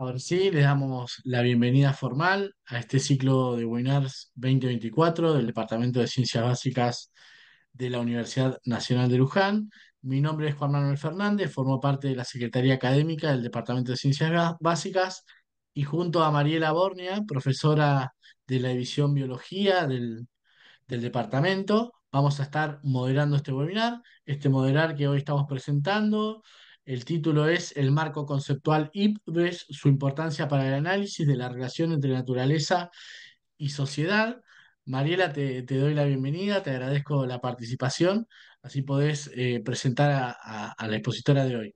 Ahora sí, les damos la bienvenida formal a este ciclo de webinars 2024 del Departamento de Ciencias Básicas de la Universidad Nacional de Luján. Mi nombre es Juan Manuel Fernández, formo parte de la Secretaría Académica del Departamento de Ciencias Básicas y junto a Mariela Bornia, profesora de la División Biología del departamento. Vamos a estar moderando este webinar. Este moderar que hoy estamos presentando, el título es El marco conceptual IPBES, su importancia para el análisis de la relación entre naturaleza y sociedad. Mariela, te doy la bienvenida, te agradezco la participación, así podés presentar a la expositora de hoy.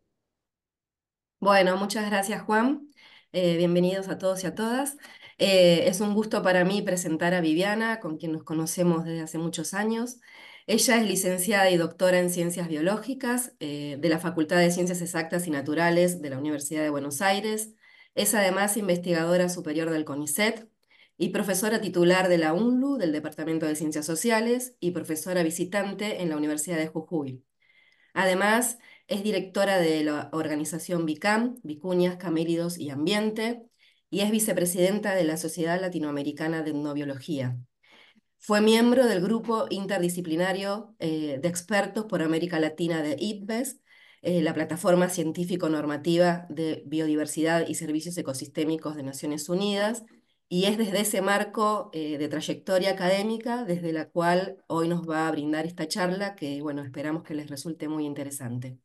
Bueno, muchas gracias Juan. Bienvenidos a todos y a todas. Es un gusto para mí presentar a Viviana, con quien nos conocemos desde hace muchos años. Ella es licenciada y doctora en Ciencias Biológicas de la Facultad de Ciencias Exactas y Naturales de la Universidad de Buenos Aires. Es además investigadora superior del CONICET y profesora titular de la UNLU del Departamento de Ciencias Sociales y profesora visitante en la Universidad de Jujuy. Además, es directora de la organización BICAM, Vicuñas, Caméridos y Ambiente, y es vicepresidenta de la Sociedad Latinoamericana de Etnobiología. Fue miembro del grupo interdisciplinario de expertos por América Latina de IPBES, la plataforma científico-normativa de biodiversidad y servicios ecosistémicos de Naciones Unidas, y es desde ese marco de trayectoria académica desde la cual hoy nos va a brindar esta charla que, bueno, esperamos que les resulte muy interesante.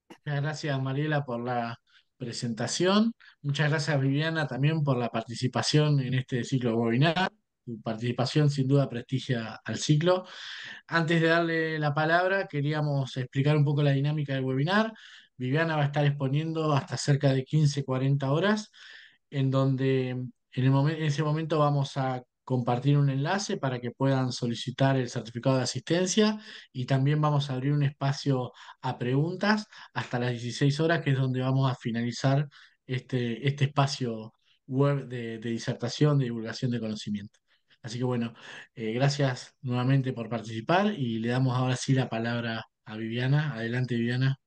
Muchas gracias, Mariela, por la presentación. Muchas gracias, Viviana, también por la participación en este ciclo de webinar. Tu participación sin duda prestigia al ciclo. Antes de darle la palabra, queríamos explicar un poco la dinámica del webinar. Viviana va a estar exponiendo hasta cerca de 15-40 horas, en donde en ese momento vamos a compartir un enlace para que puedan solicitar el certificado de asistencia y también vamos a abrir un espacio a preguntas hasta las 16 horas, que es donde vamos a finalizar este espacio web de disertación, de divulgación de conocimiento. Así que bueno, gracias nuevamente por participar y le damos ahora sí la palabra a Viviana. Adelante, Viviana.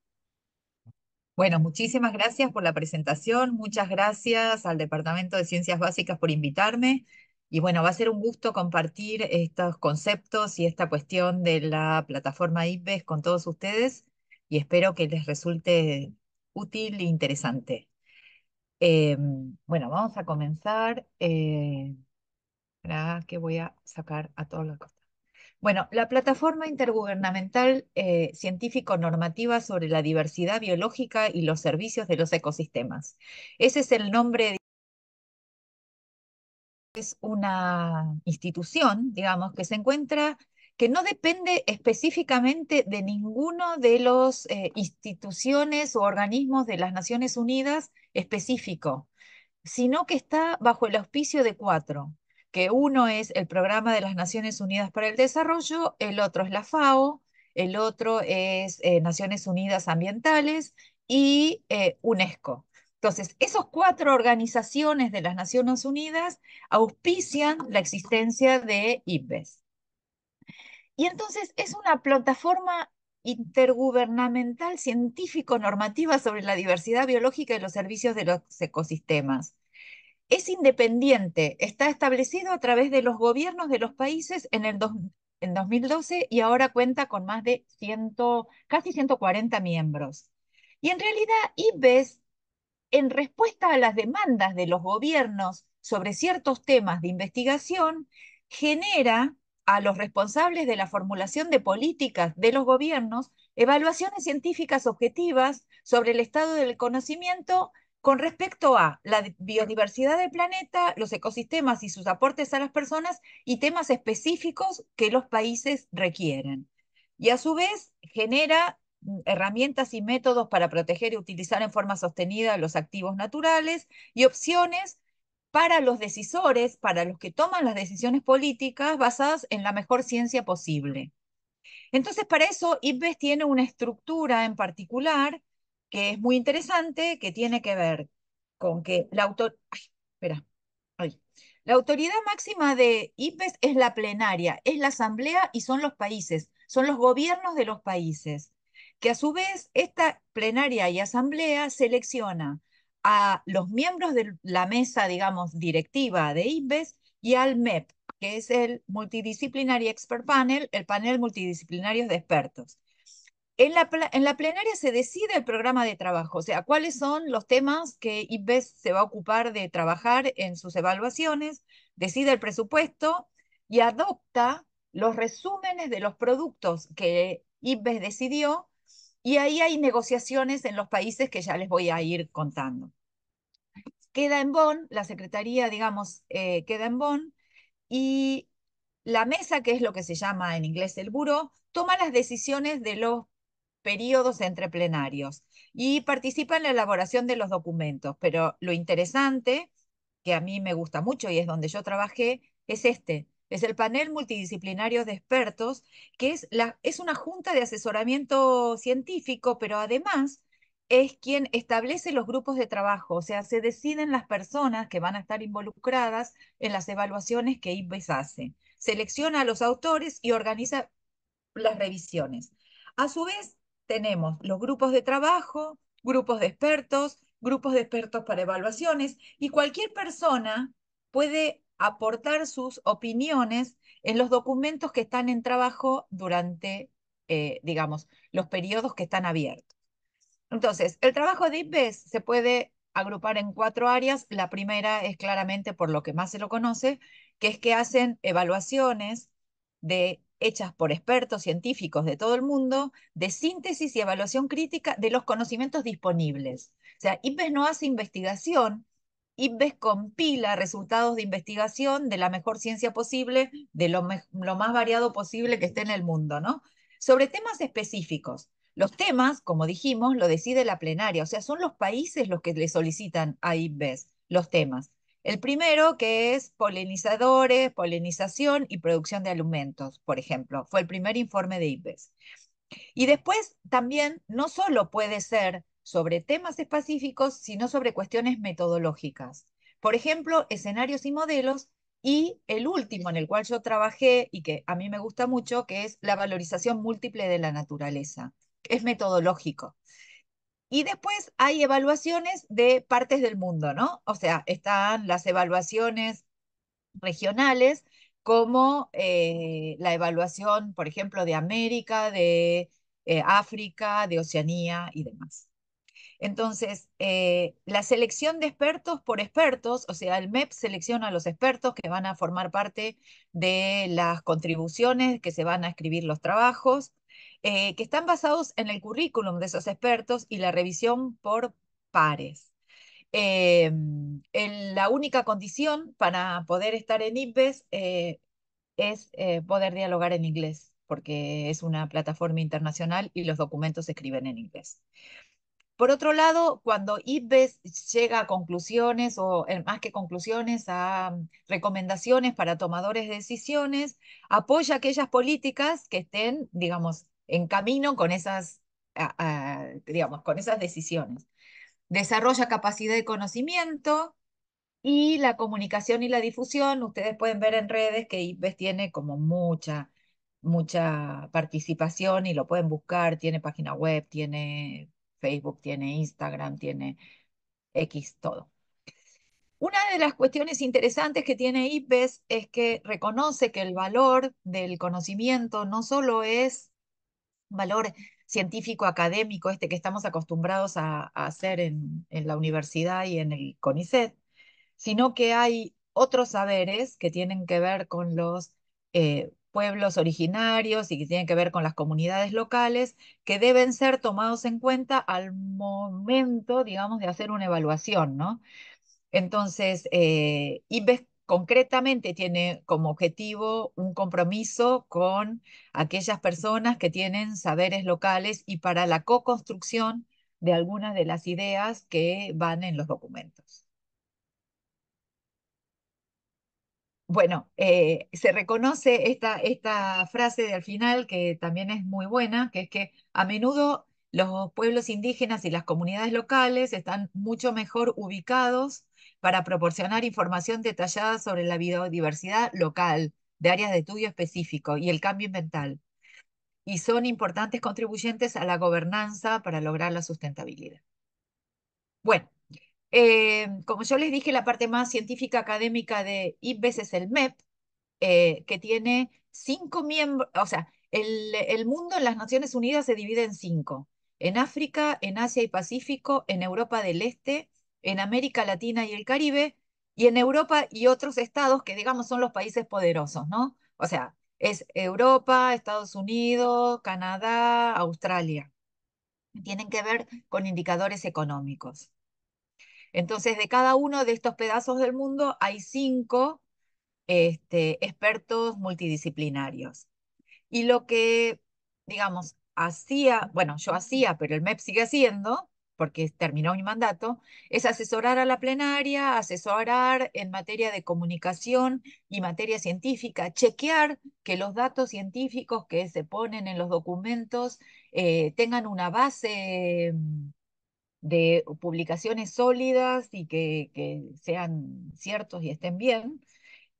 Bueno, muchísimas gracias por la presentación, muchas gracias al Departamento de Ciencias Básicas por invitarme. Y bueno, va a ser un gusto compartir estos conceptos y esta cuestión de la plataforma IPBES con todos ustedes y espero que les resulte útil e interesante. Eh, bueno, vamos a comenzar. Espera, que voy a sacar a todos los... Bueno, la plataforma intergubernamental científico-normativa sobre la diversidad biológica y los servicios de los ecosistemas. Ese es el nombre, es una institución, digamos, que se encuentra, que no depende específicamente de ninguno de los instituciones o organismos de las Naciones Unidas específico, sino que está bajo el auspicio de cuatro, que uno es el Programa de las Naciones Unidas para el Desarrollo, el otro es la FAO, el otro es Naciones Unidas Ambientales y UNESCO. Entonces, esos cuatro organizaciones de las Naciones Unidas auspician la existencia de IPBES. Y entonces es una plataforma intergubernamental científico-normativa sobre la diversidad biológica y los servicios de los ecosistemas. Es independiente, está establecido a través de los gobiernos de los países en 2012 y ahora cuenta con más de 100, casi 140 miembros. Y en realidad, IPBES, en respuesta a las demandas de los gobiernos sobre ciertos temas de investigación, genera a los responsables de la formulación de políticas de los gobiernos evaluaciones científicas objetivas sobre el estado del conocimiento con respecto a la biodiversidad del planeta, los ecosistemas y sus aportes a las personas y temas específicos que los países requieren. Y a su vez genera herramientas y métodos para proteger y utilizar en forma sostenida los activos naturales y opciones para los decisores, para los que toman las decisiones políticas basadas en la mejor ciencia posible. Entonces, para eso, IPBES tiene una estructura en particular que es muy interesante, que tiene que ver con que espera, ay. La autoridad máxima de IPBES es la plenaria, es la asamblea y son los países, son los gobiernos de los países, que a su vez esta plenaria y asamblea selecciona a los miembros de la mesa, digamos, directiva de IPBES y al MEP, que es el Multidisciplinary Expert Panel, el panel multidisciplinario de expertos. En la plenaria se decide el programa de trabajo, o sea, cuáles son los temas que IPBES se va a ocupar de trabajar en sus evaluaciones, decide el presupuesto y adopta los resúmenes de los productos que IPBES decidió, y ahí hay negociaciones en los países que ya les voy a ir contando. Queda en Bonn, la secretaría, digamos, queda en Bonn, y la mesa, que es lo que se llama en inglés el buró, toma las decisiones de los periodos entre plenarios y participa en la elaboración de los documentos. Pero lo interesante, que a mí me gusta mucho y es donde yo trabajé, es es el panel multidisciplinario de expertos, que es una junta de asesoramiento científico, pero además es quien establece los grupos de trabajo, o sea, se deciden las personas que van a estar involucradas en las evaluaciones que IPBES hace. Selecciona a los autores y organiza las revisiones. A su vez, tenemos los grupos de trabajo, grupos de expertos para evaluaciones, y cualquier persona puede aportar sus opiniones en los documentos que están en trabajo durante, digamos, los periodos que están abiertos. Entonces, el trabajo de IPBES se puede agrupar en 4 áreas. La primera es claramente por lo que más se lo conoce, que es que hacen evaluaciones hechas por expertos científicos de todo el mundo, de síntesis y evaluación crítica de los conocimientos disponibles. O sea, IPBES no hace investigación, IPBES compila resultados de investigación de la mejor ciencia posible, de lo más variado posible que esté en el mundo, ¿no? Sobre temas específicos. Los temas, como dijimos, lo decide la plenaria, o sea, son los países los que le solicitan a IPBES los temas. El primero, que es polinizadores, polinización y producción de alimentos, por ejemplo, fue el primer informe de IPBES. Y después también no solo puede ser sobre temas específicos, sino sobre cuestiones metodológicas. Por ejemplo, escenarios y modelos, y el último en el cual yo trabajé y que a mí me gusta mucho, que es la valorización múltiple de la naturaleza. Es metodológico. Y después hay evaluaciones de partes del mundo, ¿no? O sea, están las evaluaciones regionales, como la evaluación, por ejemplo, de América, de África, de Oceanía y demás. Entonces, la selección de expertos por expertos, o sea, el MEP selecciona a los expertos que van a formar parte de las contribuciones que se van a escribir los trabajos, que están basados en el currículum de esos expertos y la revisión por pares. La única condición para poder estar en IPBES es poder dialogar en inglés, porque es una plataforma internacional y los documentos se escriben en inglés. Por otro lado, cuando IPBES llega a conclusiones, o más que conclusiones, a recomendaciones para tomadores de decisiones, apoya aquellas políticas que estén, digamos, en camino con digamos, con esas decisiones. Desarrolla capacidad de conocimiento y la comunicación y la difusión. Ustedes pueden ver en redes que IPBES tiene como mucha participación, y lo pueden buscar. Tiene página web, tiene Facebook, tiene Instagram, tiene X, todo. Una de las cuestiones interesantes que tiene IPBES es que reconoce que el valor del conocimiento no solo es valor científico académico, este que estamos acostumbrados a hacer en la universidad y en el CONICET, sino que hay otros saberes que tienen que ver con los pueblos originarios y que tienen que ver con las comunidades locales, que deben ser tomados en cuenta al momento, digamos, de hacer una evaluación, ¿no? Entonces, IPBES concretamente tiene como objetivo un compromiso con aquellas personas que tienen saberes locales y para la co-construcción de algunas de las ideas que van en los documentos. Bueno, se reconoce esta frase de al final, que también es muy buena, que es que a menudo los pueblos indígenas y las comunidades locales están mucho mejor ubicados para proporcionar información detallada sobre la biodiversidad local, de áreas de estudio específico y el cambio ambiental, y son importantes contribuyentes a la gobernanza para lograr la sustentabilidad. Bueno, Como yo les dije, la parte más científica académica de IPBES es el MEP, que tiene 5 miembros, o sea, el mundo en las Naciones Unidas se divide en 5: en África, en Asia y Pacífico, en Europa del Este, en América Latina y el Caribe, y en Europa y otros estados que, digamos, son los países poderosos, ¿no? O sea, es Europa, Estados Unidos, Canadá, Australia. Tienen que ver con indicadores económicos. Entonces, de cada uno de estos pedazos del mundo hay 5 expertos multidisciplinarios. Y lo que, digamos, hacía, bueno, yo hacía, pero el MEP sigue haciendo, porque terminó mi mandato, es asesorar a la plenaria, asesorar en materia de comunicación y materia científica, chequear que los datos científicos que se ponen en los documentos tengan una base de publicaciones sólidas y que sean ciertos y estén bien,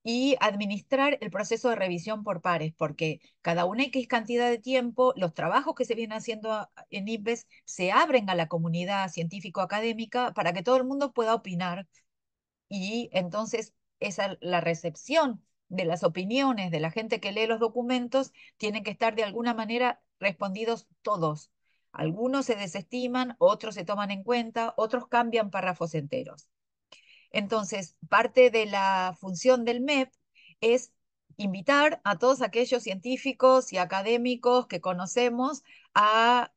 y administrar el proceso de revisión por pares, porque cada una X cantidad de tiempo, los trabajos que se vienen haciendo en IPBES se abren a la comunidad científico-académica para que todo el mundo pueda opinar, y entonces la recepción de las opiniones de la gente que lee los documentos tienen que estar de alguna manera respondidos todos. Algunos se desestiman, otros se toman en cuenta, otros cambian párrafos enteros. Entonces, parte de la función del MEP es invitar a todos aquellos científicos y académicos que conocemos a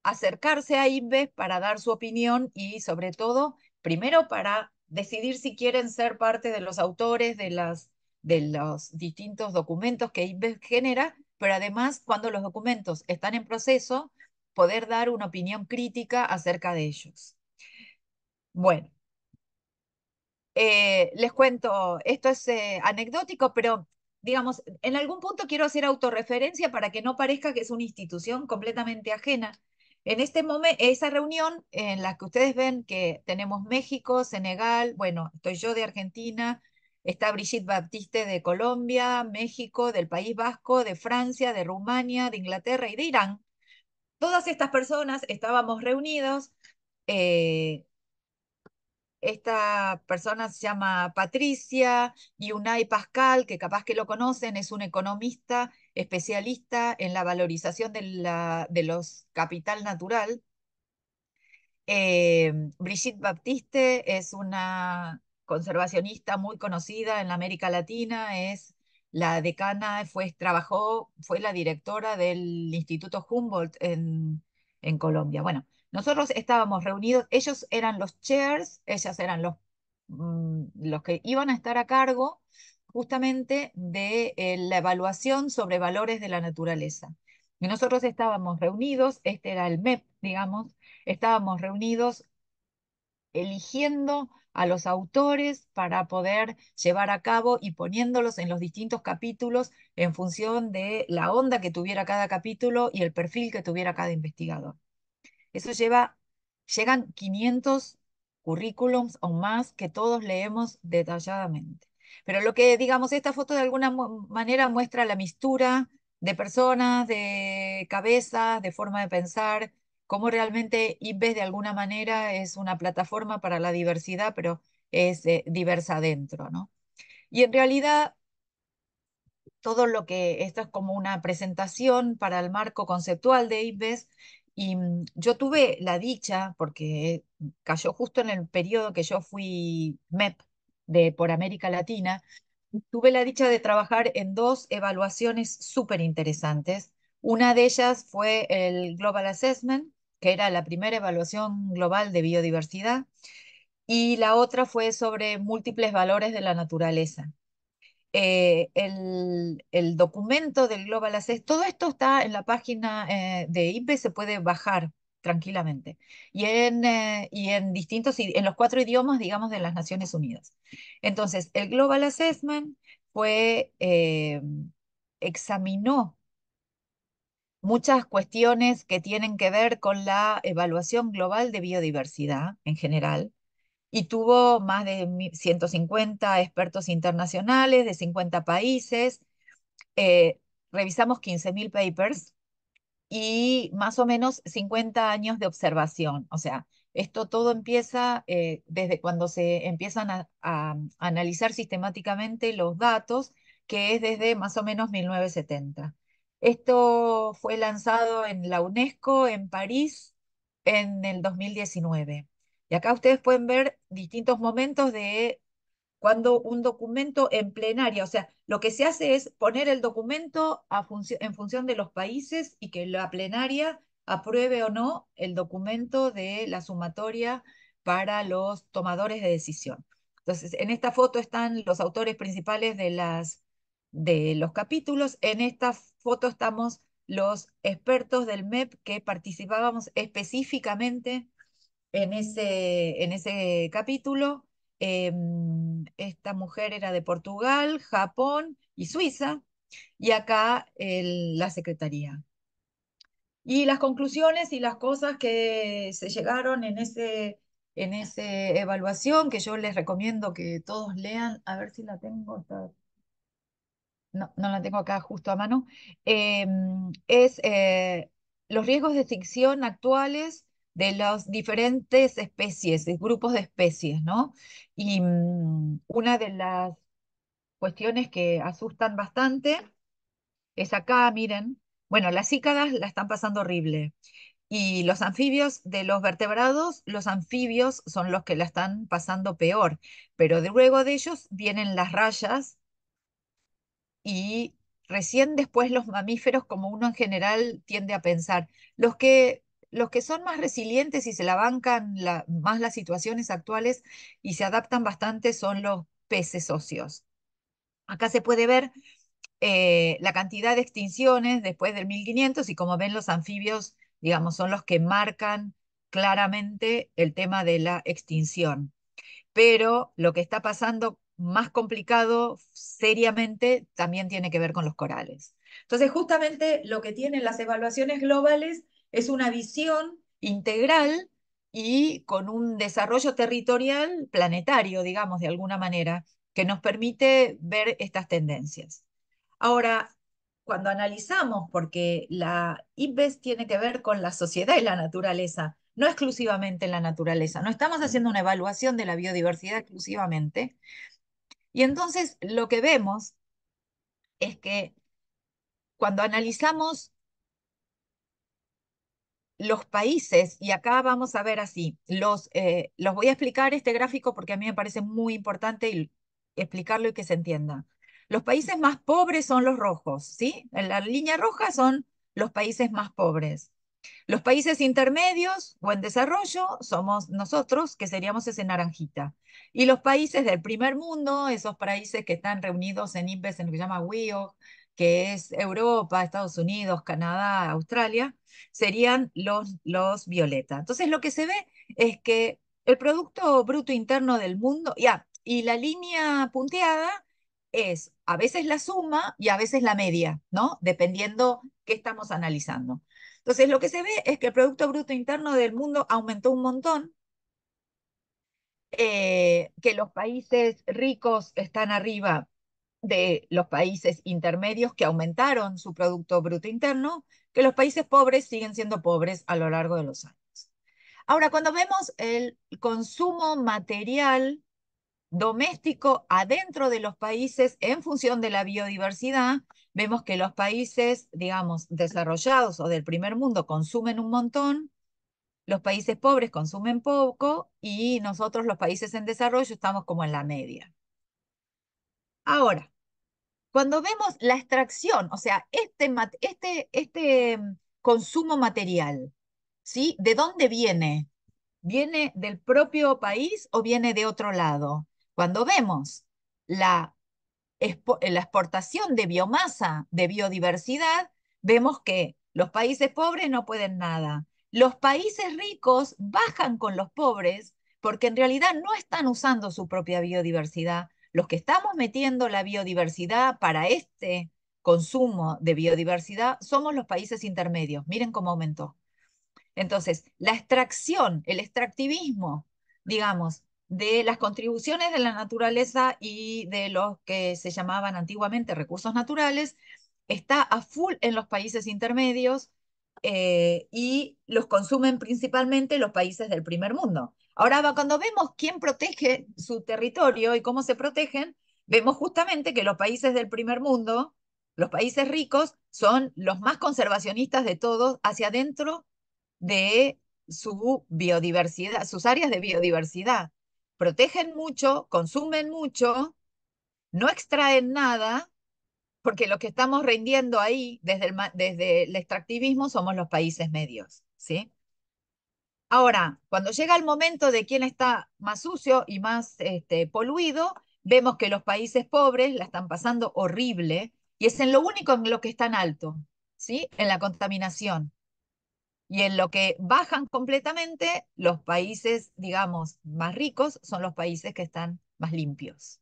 acercarse a INVES para dar su opinión y, sobre todo, primero para decidir si quieren ser parte de los autores de los distintos documentos que INVES genera, pero además, cuando los documentos están en proceso, poder dar una opinión crítica acerca de ellos. Bueno, les cuento, esto es anecdótico, pero digamos, en algún punto quiero hacer autorreferencia para que no parezca que es una institución completamente ajena. En este momento, esa reunión en la que ustedes ven que tenemos México, Senegal, bueno, estoy yo de Argentina, está Brigitte Baptiste de Colombia, México, del País Vasco, de Francia, de Rumania, de Inglaterra y de Irán. Todas estas personas estábamos reunidos. eh, Esta persona se llama Patricia, y Unai Pascal, que capaz que lo conocen, es un economista especialista en la valorización de los capital natural. Brigitte Baptiste es una conservacionista muy conocida en la América Latina, es la decana, fue la directora del Instituto Humboldt en Colombia. Bueno, nosotros estábamos reunidos, ellos eran los chairs, ellas eran los que iban a estar a cargo justamente de la evaluación sobre valores de la naturaleza. Y nosotros estábamos reunidos, este era el MEP, digamos, estábamos reunidos eligiendo a los autores para poder llevar a cabo y poniéndolos en los distintos capítulos en función de la onda que tuviera cada capítulo y el perfil que tuviera cada investigador. Eso llegan 500 currículums o más que todos leemos detalladamente. Pero lo que, digamos, esta foto de alguna manera muestra la mistura de personas, de cabezas, de forma de pensar, cómo realmente IPBES de alguna manera es una plataforma para la diversidad, pero es diversa adentro, ¿no? Y en realidad todo lo que esto es como una presentación para el marco conceptual de IPBES, y yo tuve la dicha, porque cayó justo en el periodo que yo fui MEP por América Latina, tuve la dicha de trabajar en 2 evaluaciones súper interesantes. Una de ellas fue el Global Assessment, que era la primera evaluación global de biodiversidad, y la otra fue sobre múltiples valores de la naturaleza. El documento del Global Access, todo esto está en la página de IPE, se puede bajar tranquilamente. Y en en los 4 idiomas, digamos, de las Naciones Unidas. Entonces, el Global Assessment examinó muchas cuestiones que tienen que ver con la evaluación global de biodiversidad en general, y tuvo más de 150 expertos internacionales de 50 países. eh, Revisamos 15.000 papers y más o menos 50 años de observación. O sea, Esto todo empieza desde cuando se empiezan a analizar sistemáticamente los datos, que es desde más o menos 1970. Esto fue lanzado en la UNESCO en París en el 2019. Y acá ustedes pueden ver distintos momentos de cuando un documento en plenaria, o sea, lo que se hace es poner el documento en función de los países y que la plenaria apruebe o no el documento de la sumatoria para los tomadores de decisión. Entonces, en esta foto están los autores principales de los capítulos. En esta foto estamos los expertos del MEP que participábamos específicamente en ese capítulo. Esta mujer era de Portugal, Japón y Suiza, y acá la secretaría. Y las conclusiones y las cosas que se llegaron en esa evaluación, que yo les recomiendo que todos lean, a ver si la tengo, no, no la tengo acá justo a mano, es los riesgos de extinción actuales de las diferentes especies, de grupos de especies, ¿no? Y una de las cuestiones que asustan bastante es acá, miren, bueno, las cícadas la están pasando horrible. Y los anfibios de los vertebrados, los anfibios son los que la están pasando peor, pero luego de ellos vienen las rayas y recién después los mamíferos, como uno en general tiende a pensar. Los que son más resilientes y se la bancan más las situaciones actuales y se adaptan bastante son los peces óseos. Acá se puede ver la cantidad de extinciones después del 1500 y como ven los anfibios, digamos, son los que marcan claramente el tema de la extinción, pero lo que está pasando más complicado seriamente también tiene que ver con los corales. Entonces, justamente lo que tienen las evaluaciones globales es una visión integral y con un desarrollo territorial planetario, digamos, de alguna manera, que nos permite ver estas tendencias. Ahora, cuando analizamos, porque la IPBES tiene que ver con la sociedad y la naturaleza, no exclusivamente en la naturaleza, no estamos haciendo una evaluación de la biodiversidad exclusivamente, y entonces lo que vemos es que cuando analizamos los países, y acá vamos a ver así, los voy a explicar este gráfico porque a mí me parece muy importante explicarlo y que se entienda. Los países más pobres son los rojos, ¿sí? En la línea roja son los países más pobres. Los países intermedios o en desarrollo somos nosotros, que seríamos ese naranjita. Y los países del primer mundo, esos países que están reunidos en IPBES, en lo que se llama WIO, que es Europa, Estados Unidos, Canadá, Australia, serían los violeta. Entonces lo que se ve es que el Producto Bruto Interno del mundo, ya, y la línea punteada es a veces la suma y a veces la media, ¿no? Dependiendo qué estamos analizando. Entonces, lo que se ve es que el Producto Bruto Interno del mundo aumentó un montón, que los países ricos están arriba de los países intermedios que aumentaron su Producto Bruto Interno, que los países pobres siguen siendo pobres a lo largo de los años. Ahora, cuando vemos el consumo material doméstico adentro de los países en función de la biodiversidad, vemos que los países, digamos, desarrollados o del primer mundo consumen un montón, los países pobres consumen poco y nosotros, los países en desarrollo, estamos como en la media. Ahora, cuando vemos la extracción, o sea, este consumo material, ¿sí? ¿De dónde viene? ¿Viene del propio país o viene de otro lado? Cuando vemos la la exportación de biomasa, de biodiversidad, vemos que los países pobres no pueden nada. Los países ricos bajan con los pobres porque en realidad no están usando su propia biodiversidad. Los que estamos metiendo la biodiversidad para este consumo de biodiversidad somos los países intermedios. Miren cómo aumentó. Entonces, la extracción, el extractivismo, digamos, de las contribuciones de la naturaleza y de los que se llamaban antiguamente recursos naturales, está a full en los países intermedios y los consumen principalmente los países del primer mundo. Ahora, cuando vemos quién protege su territorio y cómo se protegen, vemos justamente que los países del primer mundo, los países ricos, son los más conservacionistas de todos hacia adentro de su biodiversidad, sus áreas de biodiversidad. Protegen mucho, consumen mucho, no extraen nada, porque lo que estamos rindiendo ahí desde el extractivismo somos los países medios, ¿sí? Ahora, cuando llega el momento de quién está más sucio y más poluido, vemos que los países pobres la están pasando horrible y es en lo único en lo que están alto, ¿sí? En la contaminación. Y en lo que bajan completamente, los países, digamos, más ricos son los países que están más limpios.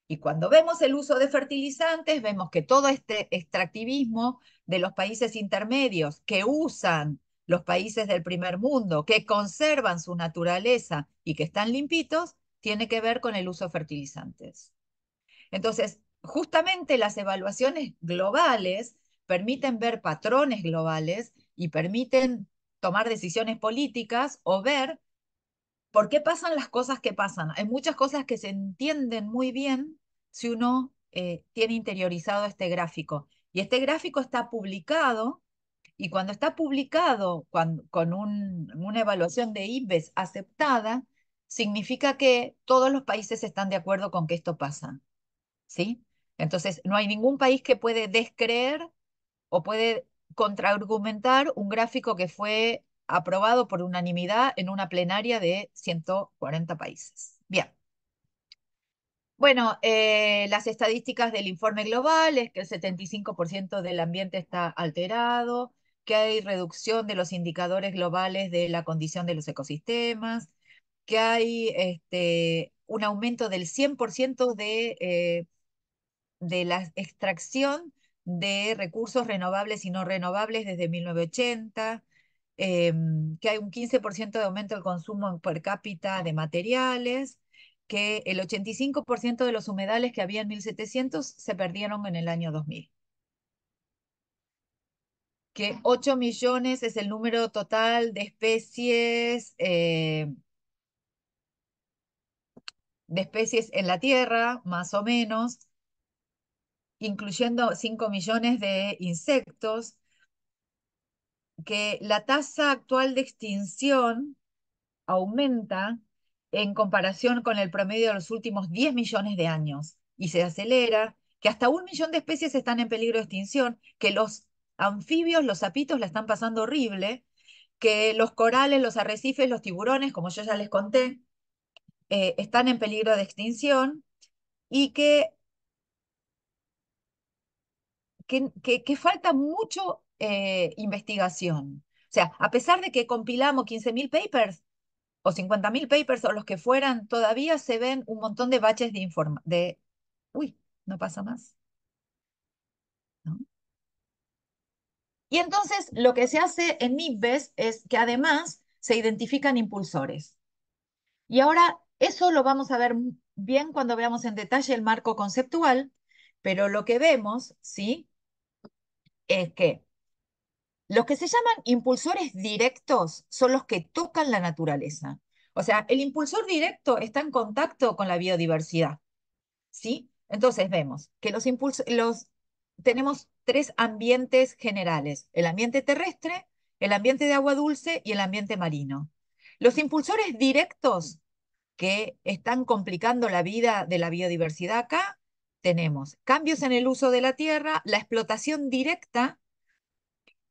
Y cuando vemos el uso de fertilizantes, vemos que todo este extractivismo de los países intermedios que usan los países del primer mundo, que conservan su naturaleza y que están limpitos, tiene que ver con el uso de fertilizantes. Entonces, justamente las evaluaciones globales permiten ver patrones globales y permiten tomar decisiones políticas o ver por qué pasan las cosas que pasan. Hay muchas cosas que se entienden muy bien si uno tiene interiorizado este gráfico. Y este gráfico está publicado, y cuando está publicado con una evaluación de IPBES aceptada, significa que todos los países están de acuerdo con que esto pasa, ¿sí? Entonces, no hay ningún país que puede descreer o puede contraargumentar un gráfico que fue aprobado por unanimidad en una plenaria de 140 países. Bien. Bueno, las estadísticas del informe global es que el 75% del ambiente está alterado, que hay reducción de los indicadores globales de la condición de los ecosistemas, que hay un aumento del 100% de la extracción de recursos renovables y no renovables desde 1980, que hay un 15% de aumento del consumo per cápita de materiales, que el 85% de los humedales que había en 1700 se perdieron en el año 2000, que 8 millones es el número total de especies en la Tierra, más o menos, incluyendo 5 millones de insectos, que la tasa actual de extinción aumenta en comparación con el promedio de los últimos 10 millones de años y se acelera, que hasta 1 millón de especies están en peligro de extinción, que los anfibios, los sapitos la están pasando horrible, que los corales, los arrecifes, los tiburones, como yo ya les conté, están en peligro de extinción y que falta mucho investigación. O sea, a pesar de que compilamos 15.000 papers o 50.000 papers o los que fueran, todavía se ven un montón de baches de información. Uy, no pasa más, ¿no? Y entonces lo que se hace en IPBES es que además se identifican impulsores. Y ahora eso lo vamos a ver bien cuando veamos en detalle el marco conceptual, pero lo que vemos, ¿sí? Es que los que se llaman impulsores directos son los que tocan la naturaleza. O sea, el impulsor directo está en contacto con la biodiversidad, ¿sí? Entonces vemos que tenemos tres ambientes generales: el ambiente terrestre, el ambiente de agua dulce y el ambiente marino. Los impulsores directos que están complicando la vida de la biodiversidad acá, tenemos cambios en el uso de la tierra, la explotación directa,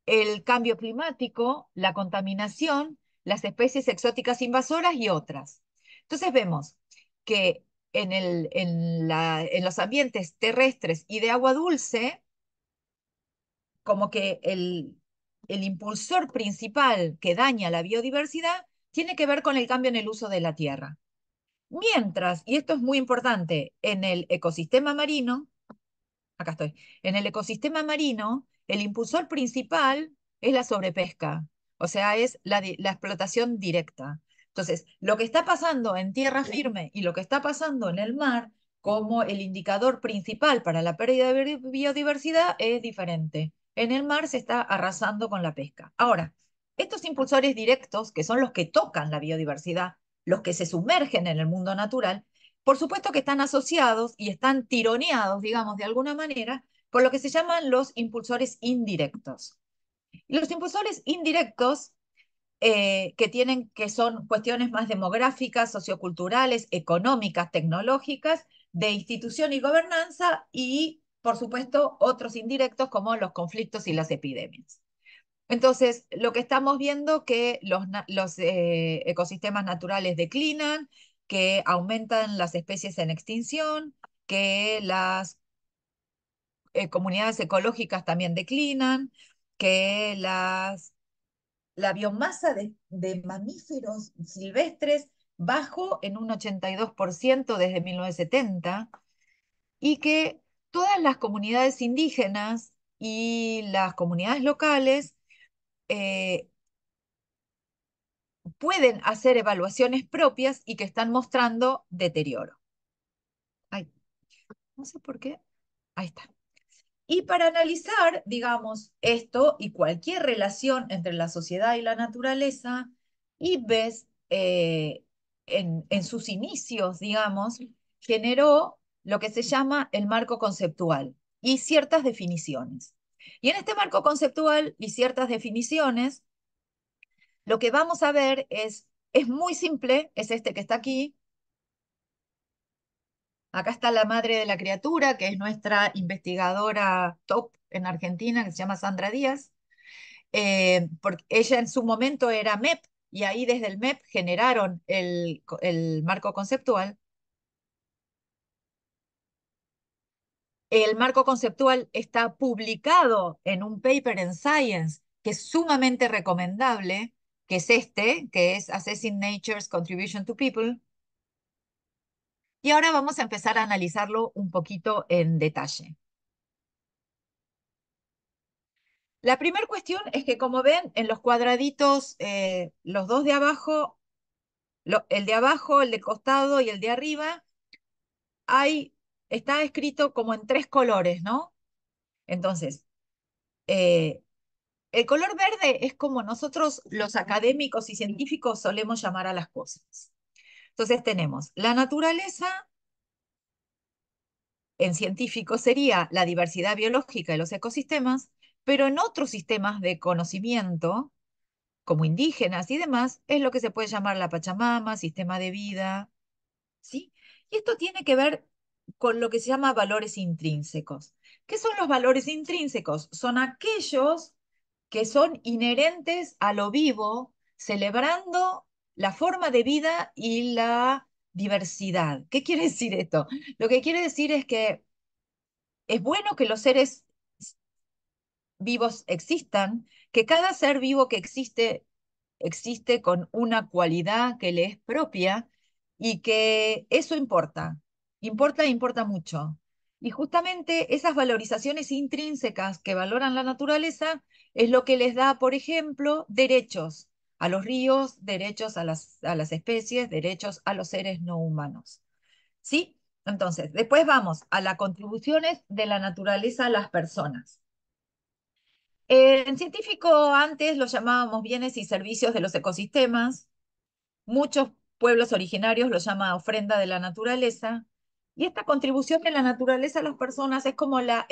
el cambio climático, la contaminación, las especies exóticas invasoras y otras. Entonces vemos que en los ambientes terrestres y de agua dulce, como que el impulsor principal que daña la biodiversidad tiene que ver con el cambio en el uso de la tierra. Mientras, y esto es muy importante, en el ecosistema marino, acá estoy. En el ecosistema marino, el impulsor principal es la sobrepesca, o sea, es la explotación directa. Entonces, lo que está pasando en tierra firme y lo que está pasando en el mar, como el indicador principal para la pérdida de biodiversidad, es diferente. en el mar se está arrasando con la pesca. Ahora, estos impulsores directos, que son los que tocan la biodiversidad, los que se sumergen en el mundo natural, por supuesto que están asociados y están tironeados, digamos, de alguna manera, por lo que se llaman los impulsores indirectos. Y los impulsores indirectos que son cuestiones más demográficas, socioculturales, económicas, tecnológicas, de institución y gobernanza, y, por supuesto, otros indirectos como los conflictos y las epidemias. Entonces, lo que estamos viendo que los ecosistemas naturales declinan, que aumentan las especies en extinción, que las comunidades ecológicas también declinan, que la biomasa de mamíferos silvestres bajó en un 82% desde 1970, y que todas las comunidades indígenas y las comunidades locales eh, pueden hacer evaluaciones propias y que están mostrando deterioro. Ay, no sé por qué. Ahí está. Y para analizar, digamos, esto y cualquier relación entre la sociedad y la naturaleza, Ives, en sus inicios, digamos, generó lo que se llama el marco conceptual y ciertas definiciones. Y en este marco conceptual y ciertas definiciones, lo que vamos a ver es muy simple, es este que está aquí. Acá está la madre de la criatura, que es nuestra investigadora top en Argentina, que se llama Sandra Díaz, porque ella en su momento era MEP, y ahí desde el MEP generaron el marco conceptual. El marco conceptual está publicado en un paper en Science que es sumamente recomendable, que es este, que es Assessing Nature's Contribution to People. Y ahora vamos a empezar a analizarlo un poquito en detalle. La primera cuestión es que, como ven, en los cuadraditos, los dos de abajo, el de abajo, el de costado y el de arriba, está escrito como en tres colores, ¿no? Entonces, eh, el color verde es como nosotros los académicos y científicos solemos llamar a las cosas. Entonces tenemos la naturaleza, en científico sería la diversidad biológica de los ecosistemas, pero en otros sistemas de conocimiento, como indígenas y demás, es lo que se puede llamar la Pachamama, sistema de vida, ¿sí? Y esto tiene que ver con lo que se llama valores intrínsecos. ¿Qué son los valores intrínsecos? Son aquellos que son inherentes a lo vivo, celebrando la forma de vida y la diversidad. ¿Qué quiere decir esto? Lo que quiere decir es que es bueno que los seres vivos existan, que cada ser vivo que existe con una cualidad que le es propia, y que eso importa mucho. Y justamente esas valorizaciones intrínsecas que valoran la naturaleza es lo que les da, por ejemplo, derechos a los ríos, derechos a las especies, derechos a los seres no humanos. ¿Sí? Entonces, después vamos a las contribuciones de la naturaleza a las personas. En científico antes lo llamábamos bienes y servicios de los ecosistemas. Muchos pueblos originarios lo llaman ofrenda de la naturaleza. Y esta contribución de la naturaleza a las personas es como la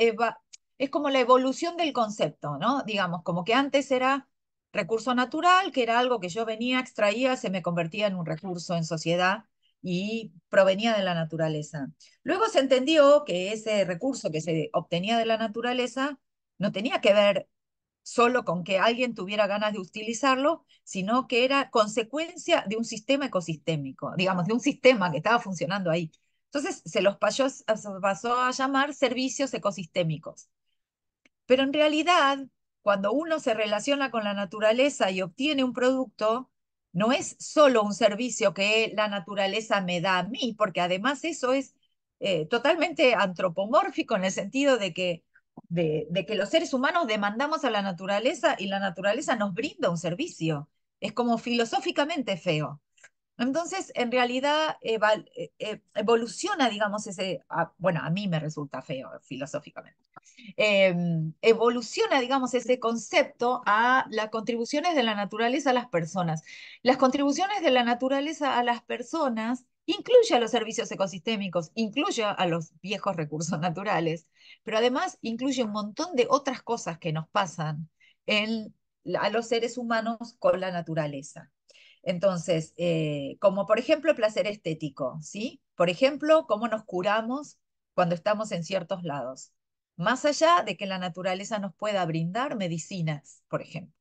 evolución del concepto, ¿no? Digamos, como que antes era recurso natural, que era algo que yo venía, extraía, se me convertía en un recurso en sociedad y provenía de la naturaleza. Luego se entendió que ese recurso que se obtenía de la naturaleza no tenía que ver solo con que alguien tuviera ganas de utilizarlo, sino que era consecuencia de un sistema ecosistémico, digamos, de un sistema que estaba funcionando ahí. Entonces pasó a llamar servicios ecosistémicos. Pero en realidad, cuando uno se relaciona con la naturaleza y obtiene un producto, no es solo un servicio que la naturaleza me da a mí, porque además eso es totalmente antropomórfico en el sentido de que los seres humanos demandamos a la naturaleza y la naturaleza nos brinda un servicio. Es como filosóficamente feo. Entonces, en realidad, evoluciona, digamos, bueno, a mí me resulta feo filosóficamente. evoluciona, digamos, ese concepto a las contribuciones de la naturaleza a las personas. Las contribuciones de la naturaleza a las personas incluye a los servicios ecosistémicos, incluye a los viejos recursos naturales, pero además incluye un montón de otras cosas que nos pasan a los seres humanos con la naturaleza. Entonces, como por ejemplo el placer estético, ¿sí? Por ejemplo, cómo nos curamos cuando estamos en ciertos lados, más allá de que la naturaleza nos pueda brindar medicinas, por ejemplo.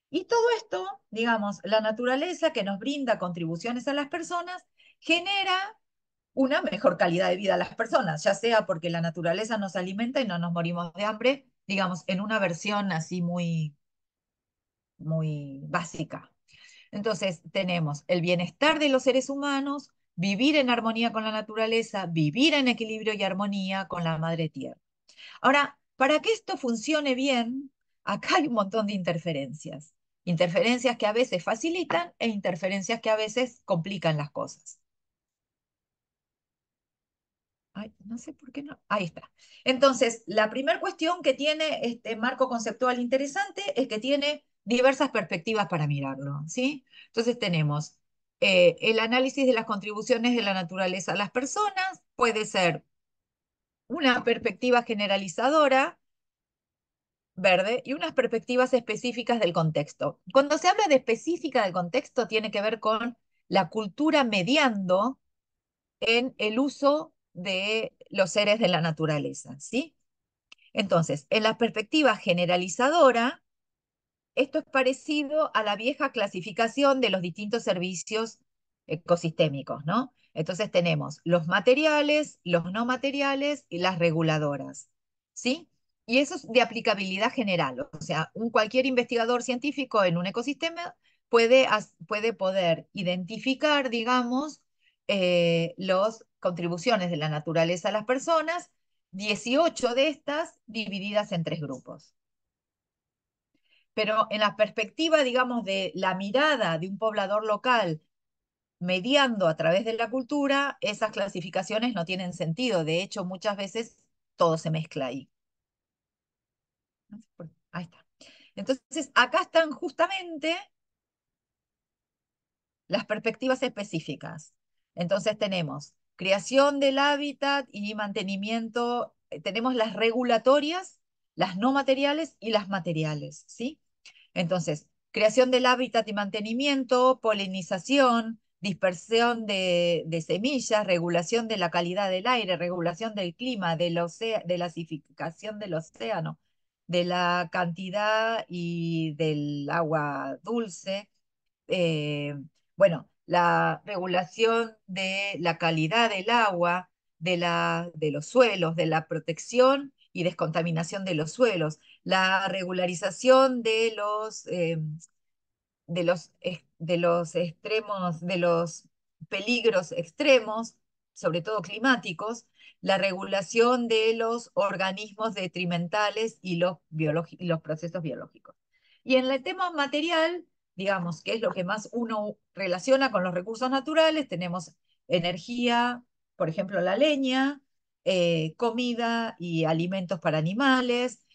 Y todo esto, digamos, la naturaleza que nos brinda contribuciones a las personas, genera una mejor calidad de vida a las personas, ya sea porque la naturaleza nos alimenta y no nos morimos de hambre, digamos, en una versión así muy, muy básica. Entonces, tenemos el bienestar de los seres humanos, vivir en armonía con la naturaleza, vivir en equilibrio y armonía con la madre tierra. Ahora, para que esto funcione bien, acá hay un montón de interferencias. Interferencias que a veces facilitan e interferencias que a veces complican las cosas. Ay, no sé por qué no. Ahí está. Entonces, la primera cuestión que tiene este marco conceptual interesante es que tiene diversas perspectivas para mirarlo, ¿sí? Entonces tenemos el análisis de las contribuciones de la naturaleza a las personas, puede ser una perspectiva generalizadora, verde, y unas perspectivas específicas del contexto. Cuando se habla de específica del contexto, tiene que ver con la cultura mediando en el uso de los seres de la naturaleza, ¿sí? Entonces, en la perspectiva generalizadora, esto es parecido a la vieja clasificación de los distintos servicios ecosistémicos, ¿no? Entonces tenemos los materiales, los no materiales y las reguladoras, ¿sí? Y eso es de aplicabilidad general, o sea, cualquier investigador científico en un ecosistema puede poder identificar, digamos, las contribuciones de la naturaleza a las personas, 18 de estas divididas en tres grupos. Pero en la perspectiva, digamos, de la mirada de un poblador local mediando a través de la cultura, esas clasificaciones no tienen sentido. De hecho, muchas veces todo se mezcla ahí. Ahí está. Entonces, acá están justamente las perspectivas específicas. Entonces tenemos creación del hábitat y mantenimiento, tenemos las regulatorias, las no materiales y las materiales, ¿sí? Entonces, creación del hábitat y mantenimiento, polinización, dispersión de semillas, regulación de la calidad del aire, regulación del clima, de la acidificación del océano, de la cantidad y del agua dulce, eh, bueno, la regulación de la calidad del agua, de los suelos, de la protección y descontaminación de los suelos, la regularización de los extremos, de los peligros extremos, sobre todo climáticos, la regulación de los organismos detrimentales y los procesos biológicos. Y en el tema material, digamos, que es lo que más uno relaciona con los recursos naturales, tenemos energía, por ejemplo, la leña, comida y alimentos para animales,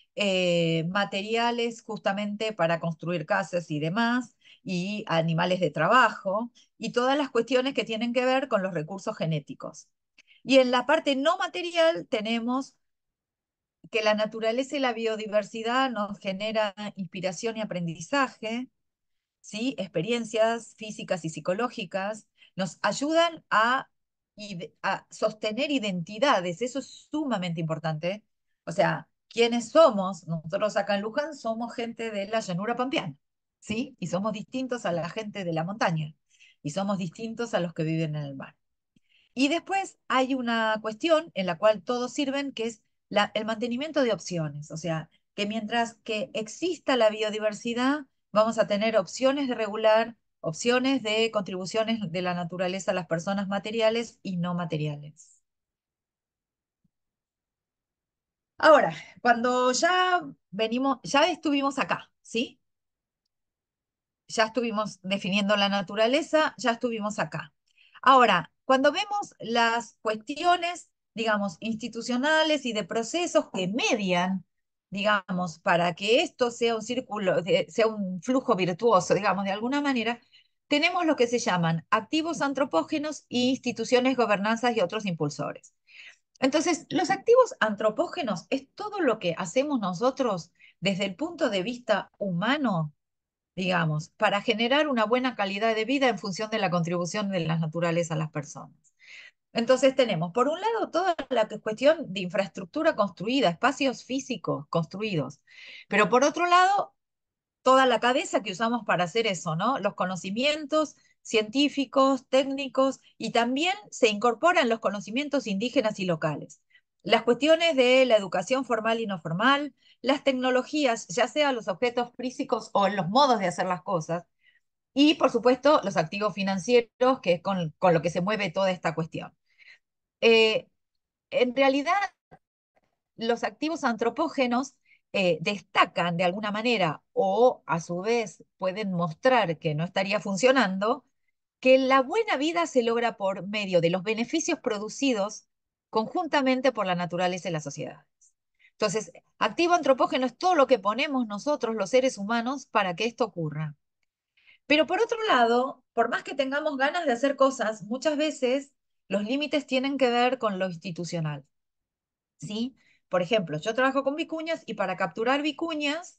materiales justamente para construir casas y demás, y animales de trabajo, y todas las cuestiones que tienen que ver con los recursos genéticos. Y en la parte no material tenemos que la naturaleza y la biodiversidad nos genera inspiración y aprendizaje, ¿sí? Experiencias físicas y psicológicas, nos ayudan a sostener identidades, eso es sumamente importante. O sea, ¿quiénes somos? Nosotros acá en Luján somos gente de la llanura pampeana, ¿sí? Y somos distintos a la gente de la montaña, y somos distintos a los que viven en el mar. Y después hay una cuestión en la cual todos sirven, que es el mantenimiento de opciones. O sea, que mientras que exista la biodiversidad, vamos a tener opciones de regular, opciones de contribuciones de la naturaleza a las personas materiales y no materiales. Ahora, cuando ya estuvimos acá, ¿sí? Ya estuvimos definiendo la naturaleza, ya estuvimos acá. Ahora, cuando vemos las cuestiones digamos, institucionales y de procesos que median, digamos, para que esto sea un círculo, sea un flujo virtuoso, digamos, de alguna manera, tenemos lo que se llaman activos antropógenos e instituciones, gobernanzas y otros impulsores. Entonces, los activos antropógenos es todo lo que hacemos nosotros desde el punto de vista humano, digamos, para generar una buena calidad de vida en función de la contribución de la naturaleza a las personas. Entonces tenemos, por un lado, toda la cuestión de infraestructura construida, espacios físicos construidos, pero por otro lado, toda la cabeza que usamos para hacer eso, ¿no? Los conocimientos científicos, técnicos, y también se incorporan los conocimientos indígenas y locales. Las cuestiones de la educación formal y no formal, las tecnologías, ya sea los objetos físicos o los modos de hacer las cosas, y por supuesto los activos financieros, que es con lo que se mueve toda esta cuestión. Eh, en realidad, los activos antropógenos destacan de alguna manera o a su vez pueden mostrar que no estaría funcionando, que la buena vida se logra por medio de los beneficios producidos conjuntamente por la naturaleza y la sociedad. Entonces, activo antropógeno es todo lo que ponemos nosotros, los seres humanos, para que esto ocurra. Pero por otro lado, por más que tengamos ganas de hacer cosas, muchas veces los límites tienen que ver con lo institucional. ¿Sí? Por ejemplo, yo trabajo con vicuñas y para capturar vicuñas,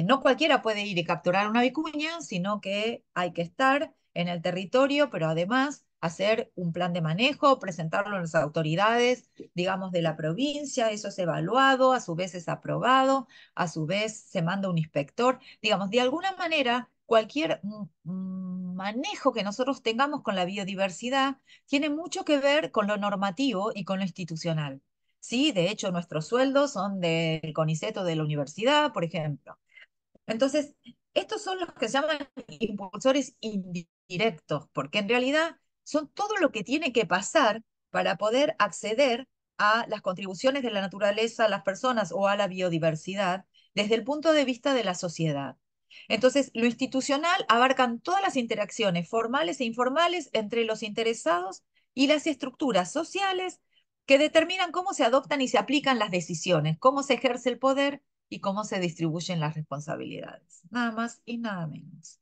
no cualquiera puede ir y capturar una vicuña, sino que hay que estar en el territorio, pero además hacer un plan de manejo, presentarlo a las autoridades, digamos, de la provincia, eso es evaluado, a su vez es aprobado, a su vez se manda un inspector. Digamos, de alguna manera, cualquier manejo que nosotros tengamos con la biodiversidad tiene mucho que ver con lo normativo y con lo institucional. Sí, de hecho, nuestros sueldos son del CONICET o de la universidad, por ejemplo. Entonces, estos son los que se llaman impulsores indirectos, porque en realidad son todo lo que tiene que pasar para poder acceder a las contribuciones de la naturaleza, a las personas o a la biodiversidad desde el punto de vista de la sociedad. Entonces, lo institucional abarcan todas las interacciones formales e informales entre los interesados y las estructuras sociales que determinan cómo se adoptan y se aplican las decisiones, cómo se ejerce el poder y cómo se distribuyen las responsabilidades. Nada más y nada menos.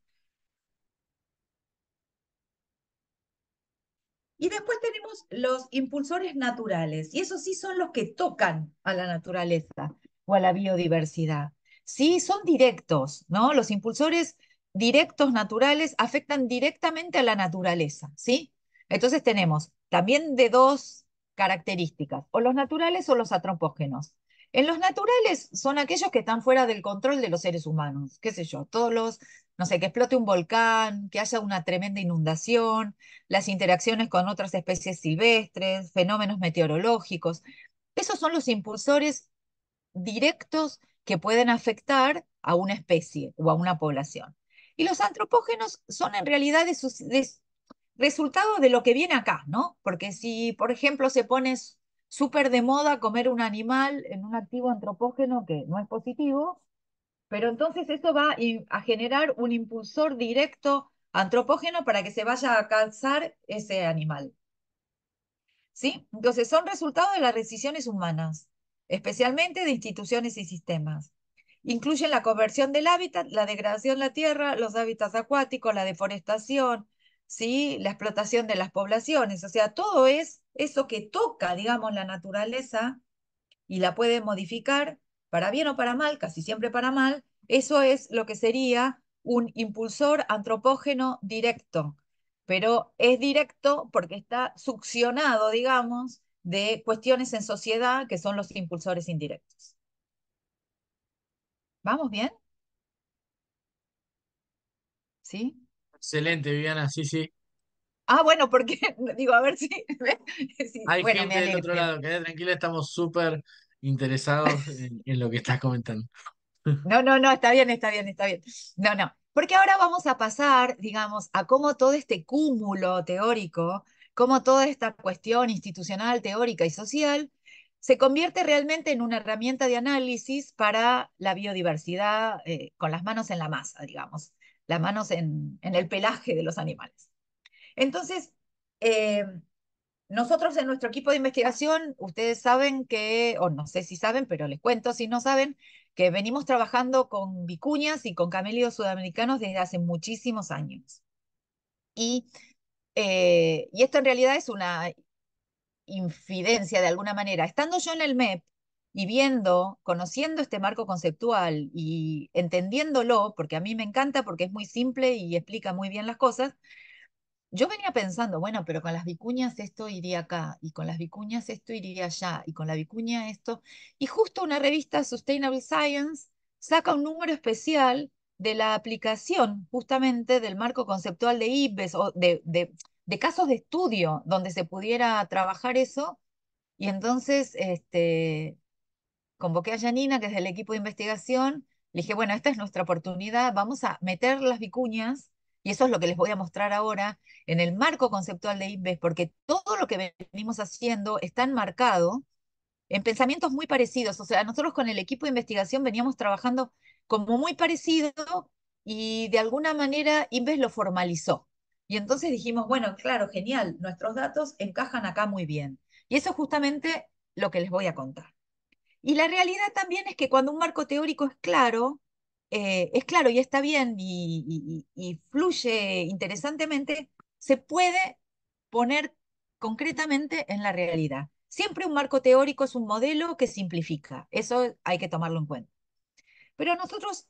Y después tenemos los impulsores naturales, y esos sí son los que tocan a la naturaleza o a la biodiversidad. Sí, son directos, ¿no? Los impulsores directos naturales afectan directamente a la naturaleza, ¿sí? Entonces tenemos también de dos características, o los naturales o los antropógenos. En los naturales son aquellos que están fuera del control de los seres humanos, qué sé yo, todos los, no sé, que explote un volcán, que haya una tremenda inundación, las interacciones con otras especies silvestres, fenómenos meteorológicos. Esos son los impulsores directos que pueden afectar a una especie o a una población. Y los antropógenos son en realidad resultado de lo que viene acá, ¿no? Porque si, por ejemplo, se pone súper de moda comer un animal en un activo antropógeno que no es positivo, pero entonces esto va a generar un impulsor directo antropógeno para que se vaya a cazar ese animal. ¿Sí? Entonces son resultado de las decisiones humanas, especialmente de instituciones y sistemas. Incluyen la conversión del hábitat, la degradación de la tierra, los hábitats acuáticos, la deforestación, ¿sí? La explotación de las poblaciones. O sea, todo es eso que toca, digamos, la naturaleza y la puede modificar para bien o para mal, casi siempre para mal. Eso es lo que sería un impulsor antropógeno directo, pero es directo porque está succionado, digamos, de cuestiones en sociedad que son los impulsores indirectos. ¿Vamos bien? ¿Sí? Excelente, Viviana, sí, sí. Ah, bueno, porque digo, a ver si... sí, Hay bueno, me gente del alegro. otro lado, quédate tranquila, estamos súper interesados en lo que estás comentando. No, no, no, está bien, está bien, está bien. No, no, porque ahora vamos a pasar, digamos, a cómo todo este cúmulo teórico, cómo toda esta cuestión institucional, teórica y social se convierte realmente en una herramienta de análisis para la biodiversidad, con las manos en la masa, digamos, las manos en el pelaje de los animales. Entonces, eh, nosotros en nuestro equipo de investigación, ustedes saben que, o no sé si saben, pero les cuento si no saben, que venimos trabajando con vicuñas y con camélidos sudamericanos desde hace muchísimos años. Y, y esto en realidad es una infidencia de alguna manera. Estando yo en el MEP y viendo, conociendo este marco conceptual y entendiéndolo, porque a mí me encanta, porque es muy simple y explica muy bien las cosas, yo venía pensando, bueno, pero con las vicuñas esto iría acá, y con las vicuñas esto iría allá, y con la vicuña esto. Y justo una revista Sustainable Science saca un número especial de la aplicación justamente del marco conceptual de IPBES o de casos de estudio donde se pudiera trabajar eso. Y entonces convoqué a Janina, que es del equipo de investigación, le dije, bueno, esta es nuestra oportunidad, vamos a meter las vicuñas, y eso es lo que les voy a mostrar ahora, en el marco conceptual de IPBES, porque todo lo que venimos haciendo está enmarcado en pensamientos muy parecidos. O sea, nosotros con el equipo de investigación veníamos trabajando como muy parecido y de alguna manera IPBES lo formalizó. Y entonces dijimos, bueno, claro, genial, nuestros datos encajan acá muy bien. Y eso es justamente lo que les voy a contar. Y la realidad también es que cuando un marco teórico es claro y está bien y fluye interesantemente, se puede poner concretamente en la realidad. Siempre un marco teórico es un modelo que simplifica, eso hay que tomarlo en cuenta. Pero a nosotros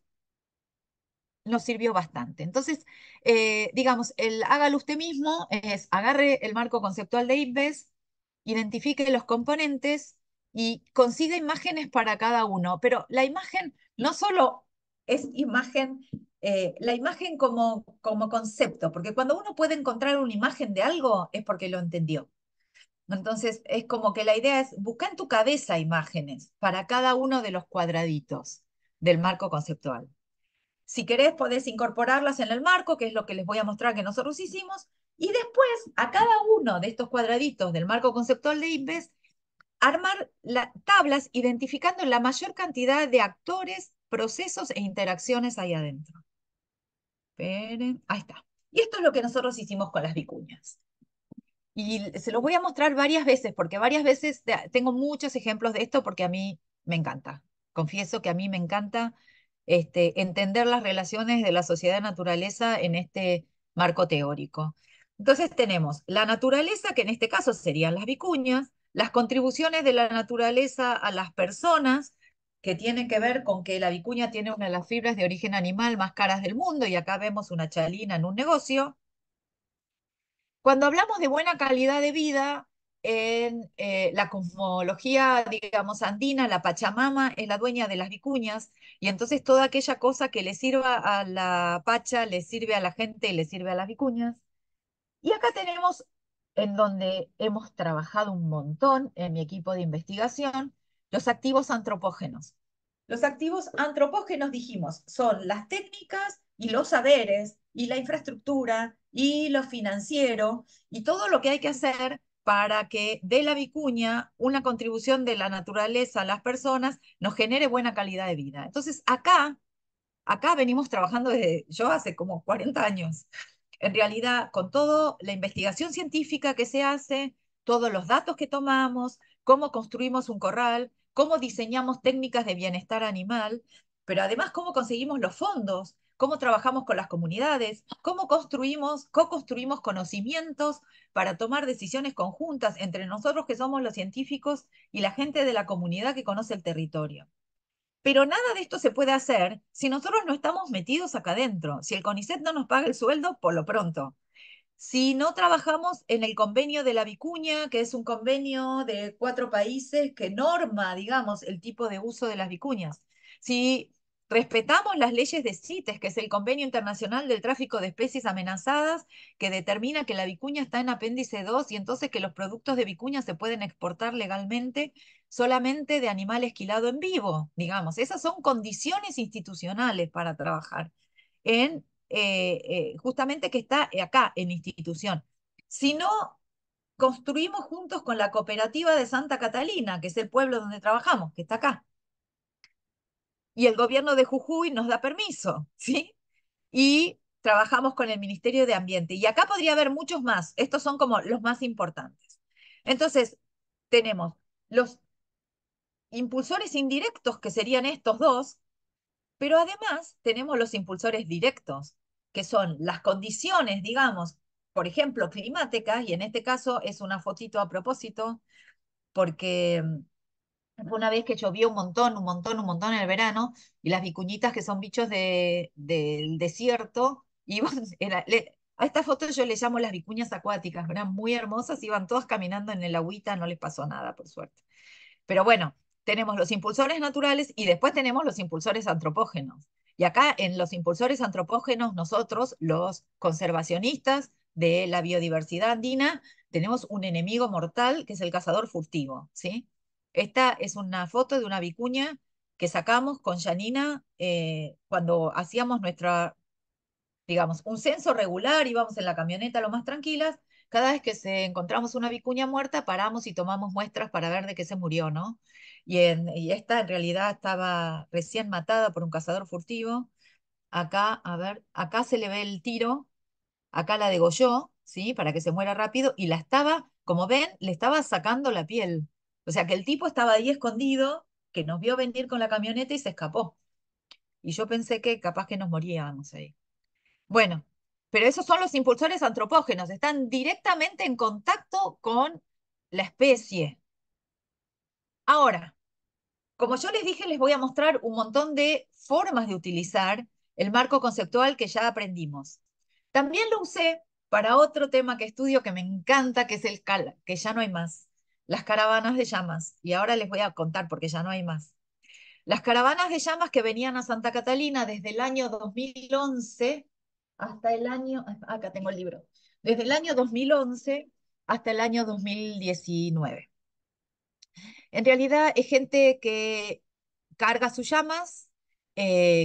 nos sirvió bastante. Entonces, digamos, el hágalo usted mismo es agarre el marco conceptual de IPBES, identifique los componentes y consiga imágenes para cada uno. Pero la imagen no solo es imagen, la imagen como concepto, porque cuando uno puede encontrar una imagen de algo es porque lo entendió. Entonces, es como que la idea es buscar en tu cabeza imágenes para cada uno de los cuadraditos del marco conceptual. Si querés, podés incorporarlas en el marco, que es lo que les voy a mostrar que nosotros hicimos, y después a cada uno de estos cuadraditos del marco conceptual de IPBES, armar tablas identificando la mayor cantidad de actores, procesos e interacciones ahí adentro. Esperen, ahí está. Y esto es lo que nosotros hicimos con las vicuñas. Y se los voy a mostrar varias veces, porque varias veces tengo muchos ejemplos de esto, porque a mí me encanta. Confieso que a mí me encanta entender las relaciones de la sociedad-naturaleza en este marco teórico. Entonces tenemos la naturaleza, que en este caso serían las vicuñas, las contribuciones de la naturaleza a las personas, que tienen que ver con que la vicuña tiene una de las fibras de origen animal más caras del mundo, y acá vemos una chalina en un negocio. Cuando hablamos de buena calidad de vida, en la cosmología, digamos, andina, la Pachamama es la dueña de las vicuñas, y entonces toda aquella cosa que le sirva a la Pacha, le sirve a la gente, le sirve a las vicuñas. Y acá tenemos, en donde hemos trabajado un montón en mi equipo de investigación, los activos antropógenos. Los activos antropógenos, dijimos, son las técnicas y los saberes y la infraestructura y lo financiero y todo lo que hay que hacer para que de la vicuña una contribución de la naturaleza a las personas nos genere buena calidad de vida. Entonces, acá venimos trabajando desde yo hace como 40 años. En realidad, con toda la investigación científica que se hace, todos los datos que tomamos, cómo construimos un corral, cómo diseñamos técnicas de bienestar animal, pero además cómo conseguimos los fondos, cómo trabajamos con las comunidades, cómo co-construimos conocimientos para tomar decisiones conjuntas entre nosotros que somos los científicos y la gente de la comunidad que conoce el territorio. Pero nada de esto se puede hacer si nosotros no estamos metidos acá adentro, si el CONICET no nos paga el sueldo por lo pronto, si no trabajamos en el convenio de la vicuña, que es un convenio de 4 países que norma, digamos, el tipo de uso de las vicuñas, si respetamos las leyes de CITES, que es el Convenio Internacional del Tráfico de Especies Amenazadas, que determina que la vicuña está en apéndice 2 y entonces que los productos de vicuña se pueden exportar legalmente solamente de animal esquilado en vivo, digamos. Esas son condiciones institucionales para trabajar en justamente que está acá en institución. Si no, construimos juntos con la cooperativa de Santa Catalina, que es el pueblo donde trabajamos, que está acá. Y el gobierno de Jujuy nos da permiso, ¿sí? Y trabajamos con el Ministerio de Ambiente. Y acá podría haber muchos más. Estos son como los más importantes. Entonces, tenemos los impulsores indirectos, que serían estos dos, pero además tenemos los impulsores directos, que son las condiciones, digamos, por ejemplo, climáticas, y en este caso es una fotito a propósito, porque fue una vez que llovió un montón en el verano, y las vicuñitas, que son bichos del desierto, iban, a esta foto yo le llamo las vicuñas acuáticas, eran muy hermosas, iban todas caminando en el agüita, no les pasó nada, por suerte. Pero bueno, tenemos los impulsores naturales y después tenemos los impulsores antropógenos. Y acá en los impulsores antropógenos, nosotros, los conservacionistas de la biodiversidad andina, tenemos un enemigo mortal que es el cazador furtivo, ¿sí? Esta es una foto de una vicuña que sacamos con Janina cuando hacíamos nuestra, digamos, un censo regular, íbamos en la camioneta lo más tranquilas. Cada vez que encontramos una vicuña muerta, paramos y tomamos muestras para ver de qué se murió, ¿no? Y esta en realidad estaba recién matada por un cazador furtivo. Acá, a ver, acá se le ve el tiro, acá la degolló, ¿sí? Para que se muera rápido, y la estaba, como ven, le estaba sacando la piel. O sea que el tipo estaba ahí escondido, que nos vio venir con la camioneta y se escapó. Y yo pensé que capaz que nos moríamos ahí. Bueno, pero esos son los impulsores antropógenos, están directamente en contacto con la especie. Ahora, como yo les dije, les voy a mostrar un montón de formas de utilizar el marco conceptual que ya aprendimos. También lo usé para otro tema que estudio que me encanta, que es que ya no hay más, las caravanas de llamas. Y ahora les voy a contar porque ya no hay más. Las caravanas de llamas que venían a Santa Catalina desde el año 2011 hasta el año, acá tengo el libro, desde el año 2011 hasta el año 2019. En realidad es gente que carga sus llamas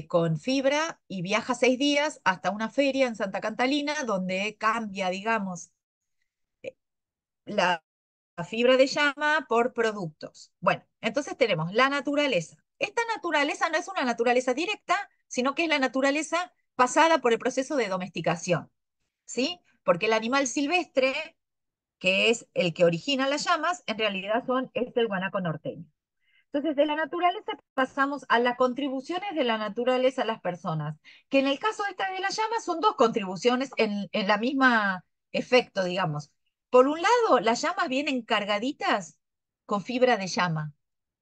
con fibra y viaja 6 días hasta una feria en Santa Catalina donde cambia, digamos, la fibra de llama por productos. Bueno, entonces tenemos la naturaleza. Esta naturaleza no es una naturaleza directa, sino que es la naturaleza pasada por el proceso de domesticación, ¿sí? Porque el animal silvestre, que es el que origina las llamas, en realidad es el guanaco norteño. Entonces, de la naturaleza pasamos a las contribuciones de la naturaleza a las personas, que en el caso esta de las llamas son dos contribuciones en la misma efecto, digamos. Por un lado, las llamas vienen cargaditas con fibra de llama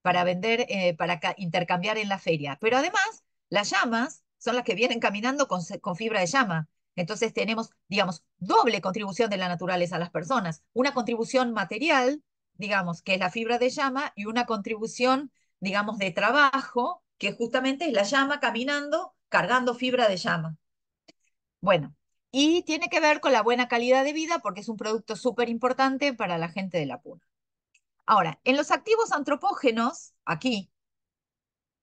para vender, para intercambiar en la feria, pero además las llamas son las que vienen caminando con fibra de llama. Entonces tenemos, digamos, doble contribución de la naturaleza a las personas, una contribución material, digamos, que es la fibra de llama, y una contribución, digamos, de trabajo, que justamente es la llama caminando, cargando fibra de llama. Bueno, y tiene que ver con la buena calidad de vida porque es un producto súper importante para la gente de la Puna. Ahora, en los activos antropógenos, aquí,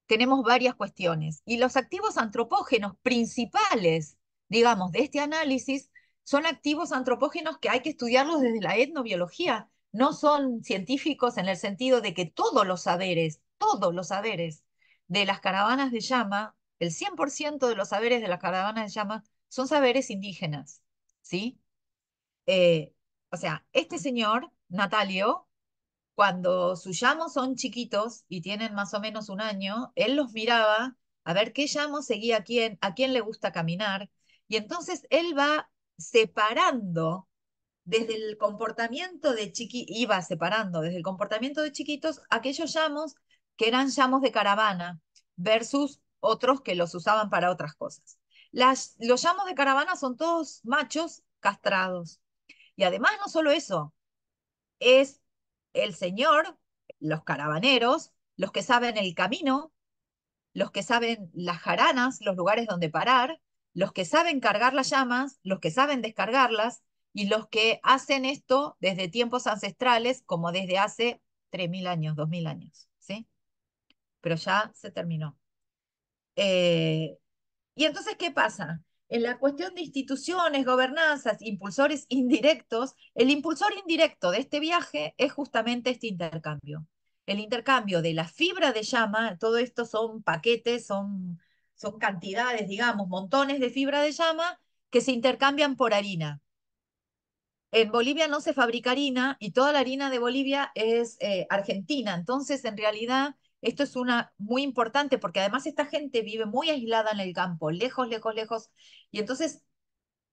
tenemos varias cuestiones. Y los activos antropógenos principales, digamos, de este análisis, son activos antropógenos que hay que estudiarlos desde la etnobiología. No son científicos en el sentido de que todos los saberes de las caravanas de llama, el 100% de los saberes de las caravanas de llama son saberes indígenas, ¿sí? Eh, o sea, este señor, Natalio, cuando sus llamos son chiquitos y tienen más o menos un año, él los miraba a ver qué llamo seguía a quién le gusta caminar, y entonces él va separando desde el comportamiento de iba separando desde el comportamiento de chiquitos aquellos llamos que eran llamos de caravana versus otros que los usaban para otras cosas. Los llamos de caravana son todos machos castrados. Y además no solo eso, es el Señor, los caravaneros, los que saben el camino, los que saben las jaranas, los lugares donde parar, los que saben cargar las llamas, los que saben descargarlas, y los que hacen esto desde tiempos ancestrales, como desde hace 3.000 años, 2.000 años, ¿sí? Pero ya se terminó. Eh, y entonces, ¿qué pasa? En la cuestión de instituciones, gobernanzas, impulsores indirectos, el impulsor indirecto de este viaje es justamente este intercambio. El intercambio de la fibra de llama, todo esto son paquetes, son cantidades, digamos, montones de fibra de llama que se intercambian por harina. en Bolivia no se fabrica harina y toda la harina de Bolivia es argentina. Entonces, en realidad, esto es una muy importante porque además esta gente vive muy aislada en el campo, lejos, lejos, lejos. Y entonces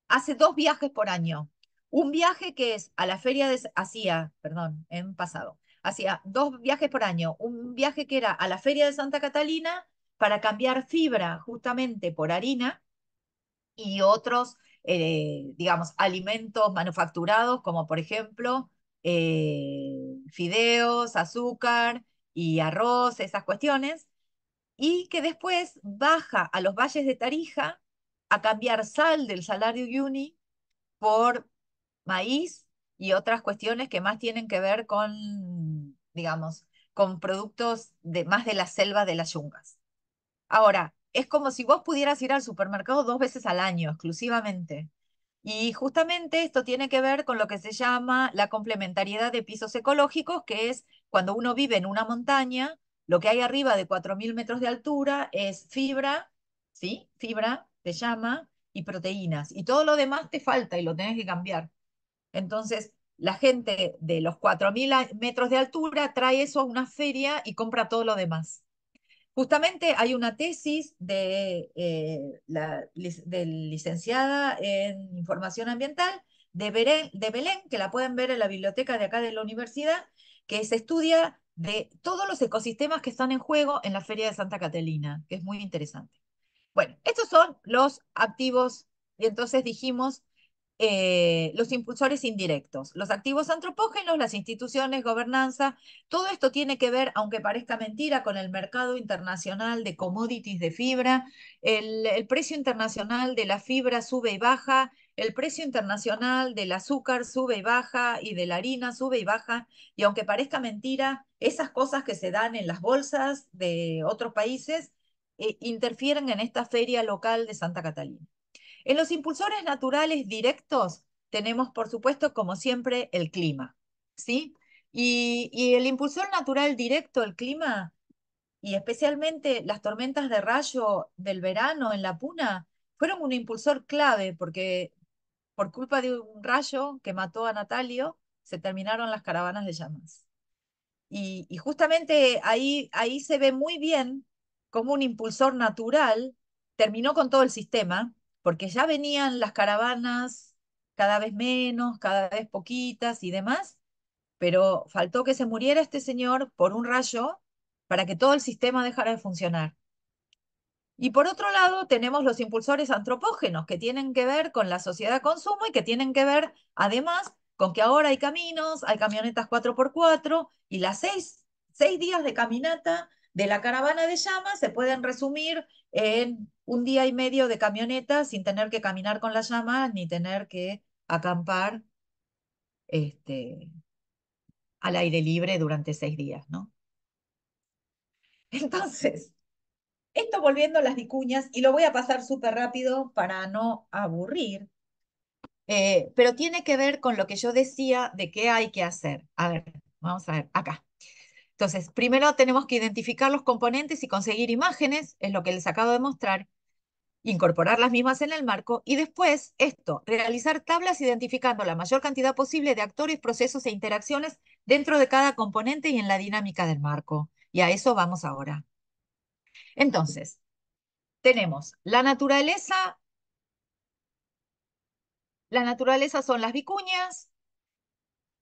hace 2 viajes por año. Un viaje que es a la feria de, hacía, perdón, en pasado, hacía 2 viajes por año. Un viaje que era a la feria de Santa Catalina para cambiar fibra justamente por harina y otros, digamos, alimentos manufacturados, como por ejemplo fideos, azúcar y arroz, esas cuestiones, y que después baja a los valles de Tarija a cambiar sal del Salario Uyuni por maíz y otras cuestiones que más tienen que ver con, digamos, con productos de, más de la selva de las yungas. Ahora, es como si vos pudieras ir al supermercado 2 veces al año exclusivamente. Y justamente esto tiene que ver con lo que se llama la complementariedad de pisos ecológicos, que es cuando uno vive en una montaña, lo que hay arriba de 4.000 metros de altura es fibra, ¿sí? Fibra te llama, y proteínas. Y todo lo demás te falta y lo tenés que cambiar. Entonces, la gente de los 4.000 metros de altura trae eso a una feria y compra todo lo demás. Justamente hay una tesis de licenciada en información ambiental de Belén, que la pueden ver en la biblioteca de acá de la universidad, que se estudia de todos los ecosistemas que están en juego en la Feria de Santa Catalina, que es muy interesante. Bueno, estos son los activos, y entonces dijimos los impulsores indirectos, los activos antropógenos, las instituciones, gobernanza, todo esto tiene que ver, aunque parezca mentira, con el mercado internacional de commodities de fibra. El precio internacional de la fibra sube y baja, el precio internacional del azúcar sube y baja y de la harina sube y baja, y aunque parezca mentira, esas cosas que se dan en las bolsas de otros países interfieren en esta feria local de Santa Catalina. En los impulsores naturales directos tenemos, por supuesto, como siempre, el clima, ¿sí? Y el impulsor natural directo, el clima, y especialmente las tormentas de rayo del verano en la Puna, fueron un impulsor clave porque por culpa de un rayo que mató a Natalio, se terminaron las caravanas de llamas. Y justamente ahí se ve muy bien cómo un impulsor natural terminó con todo el sistema, porque ya venían las caravanas cada vez menos, cada vez poquitas y demás, pero faltó que se muriera este señor por un rayo para que todo el sistema dejara de funcionar. Y por otro lado, tenemos los impulsores antropógenos, que tienen que ver con la sociedad de consumo y que tienen que ver, además, con que ahora hay caminos, hay camionetas 4x4 y las 6 días de caminata de la caravana de llamas se pueden resumir en un día y medio de camioneta sin tener que caminar con las llamas ni tener que acampar este, al aire libre durante 6 días, ¿no? Entonces, esto volviendo a las vicuñas, y lo voy a pasar súper rápido para no aburrir, pero tiene que ver con lo que yo decía de qué hay que hacer. A ver, vamos a ver, acá. Entonces, primero tenemos que identificar los componentes y conseguir imágenes, es lo que les acabo de mostrar, incorporar las mismas en el marco, y después esto, realizar tablas identificando la mayor cantidad posible de actores, procesos e interacciones dentro de cada componente y en la dinámica del marco. Y a eso vamos ahora. Entonces, tenemos la naturaleza son las vicuñas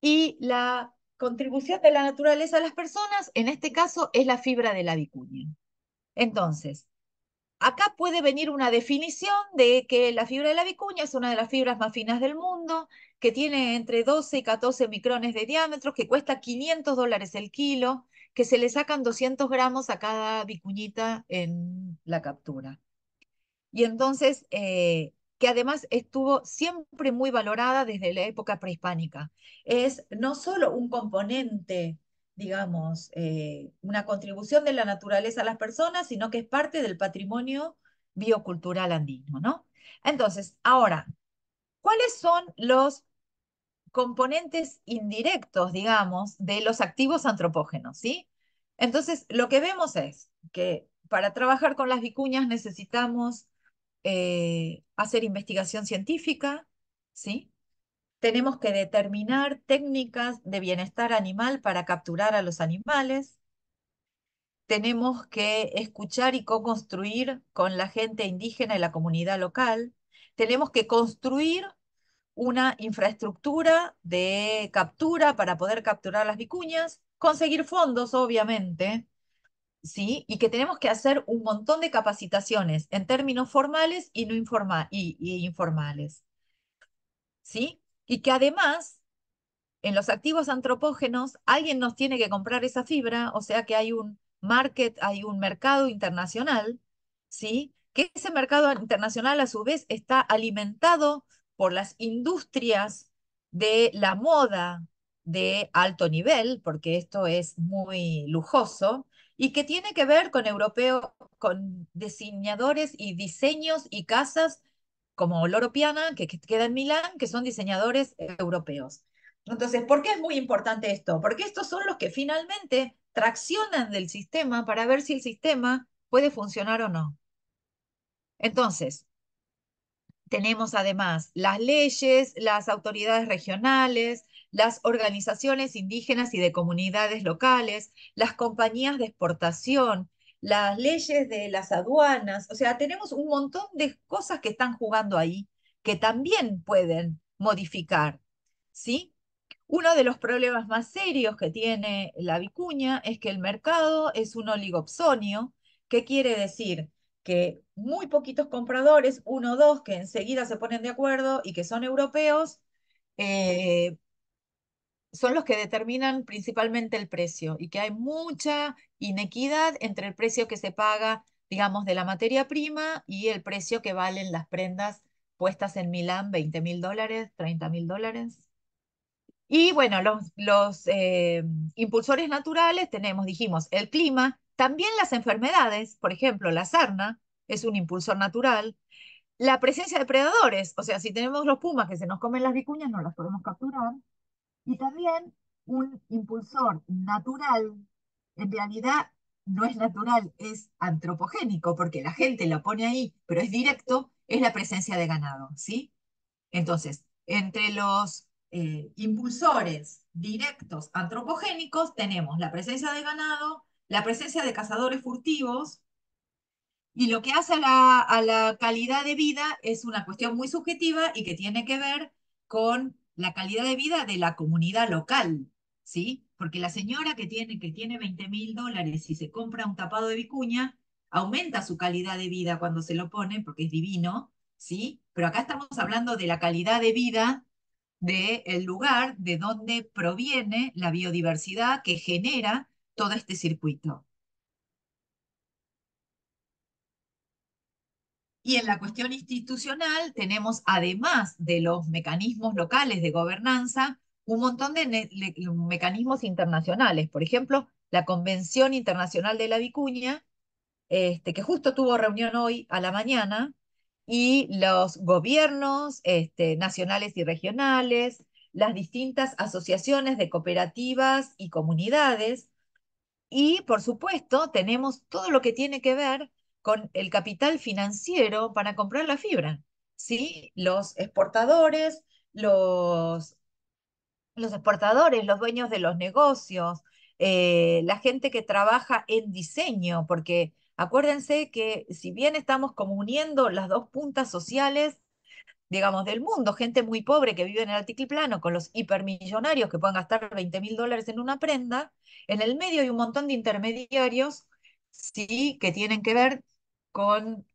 y la contribución de la naturaleza a las personas, en este caso, es la fibra de la vicuña. Entonces, acá puede venir una definición de que la fibra de la vicuña es una de las fibras más finas del mundo, que tiene entre 12 y 14 micrones de diámetro, que cuesta $500 el kilo, que se le sacan 200 gramos a cada vicuñita en la captura. Y entonces, que además estuvo siempre muy valorada desde la época prehispánica. Es no solo un componente, digamos, una contribución de la naturaleza a las personas, sino que es parte del patrimonio biocultural andino, ¿no? Entonces, ahora, ¿cuáles son los componentes indirectos, digamos, de los activos antropógenos, ¿sí? Entonces, lo que vemos es que para trabajar con las vicuñas necesitamos hacer investigación científica, ¿sí? tenemos que determinar técnicas de bienestar animal para capturar a los animales, tenemos que escuchar y co-construir con la gente indígena y la comunidad local, tenemos que construir una infraestructura de captura para poder capturar las vicuñas, conseguir fondos, obviamente, ¿sí? Y que tenemos que hacer un montón de capacitaciones en términos formales y, no y informales, ¿sí? Y que además en los activos antropógenos, alguien nos tiene que comprar esa fibra, o sea que hay un hay un mercado internacional, ¿sí? Que ese mercado internacional a su vez está alimentado por las industrias de la moda de alto nivel, porque esto es muy lujoso, y que tiene que ver con europeos, con diseñadores y diseños y casas como Loro Piana, que queda en Milán, que son diseñadores europeos. Entonces, ¿por qué es muy importante esto? Porque estos son los que finalmente traccionan del sistema para ver si el sistema puede funcionar o no. Entonces, tenemos además las leyes, las autoridades regionales, las organizaciones indígenas y de comunidades locales, las compañías de exportación, las leyes de las aduanas. O sea, tenemos un montón de cosas que están jugando ahí que también pueden modificar, ¿sí? Uno de los problemas más serios que tiene la vicuña es que el mercado es un oligopsonio. ¿Qué quiere decir? Que muy poquitos compradores, uno o dos, que enseguida se ponen de acuerdo y que son europeos, eh, son los que determinan principalmente el precio y que hay mucha inequidad entre el precio que se paga, digamos, de la materia prima y el precio que valen las prendas puestas en Milán, $20.000, $30.000. Y bueno, los impulsores naturales tenemos, dijimos, el clima, también las enfermedades, por ejemplo, la sarna es un impulsor natural, la presencia de predadores, o sea, si tenemos los pumas que se nos comen las vicuñas, no las podemos capturar, y también un impulsor natural, en realidad no es natural, es antropogénico, porque la gente lo pone ahí, pero es directo, es la presencia de ganado, ¿sí? Entonces, entre los impulsores directos antropogénicos tenemos la presencia de ganado, la presencia de cazadores furtivos, y lo que hace a la calidad de vida es una cuestión muy subjetiva y que tiene que ver con la calidad de vida de la comunidad local, ¿sí? Porque la señora que tiene $20.000 y se compra un tapado de vicuña, aumenta su calidad de vida cuando se lo pone, porque es divino, ¿sí? Pero acá estamos hablando de la calidad de vida del lugar de donde proviene la biodiversidad que genera todo este circuito. Y en la cuestión institucional tenemos, además de los mecanismos locales de gobernanza, un montón de mecanismos internacionales. Por ejemplo, la Convención Internacional de la Vicuña, que justo tuvo reunión hoy a la mañana, y los gobiernos nacionales y regionales, las distintas asociaciones de cooperativas y comunidades, y por supuesto, tenemos todo lo que tiene que ver con el capital financiero para comprar la fibra, ¿sí? Los exportadores, los dueños de los negocios, la gente que trabaja en diseño, porque acuérdense que si bien estamos como uniendo las dos puntas sociales, digamos, del mundo, gente muy pobre que vive en el altiplano, con los hipermillonarios que pueden gastar $20.000 en una prenda, en el medio hay un montón de intermediarios, sí, que tienen que ver con,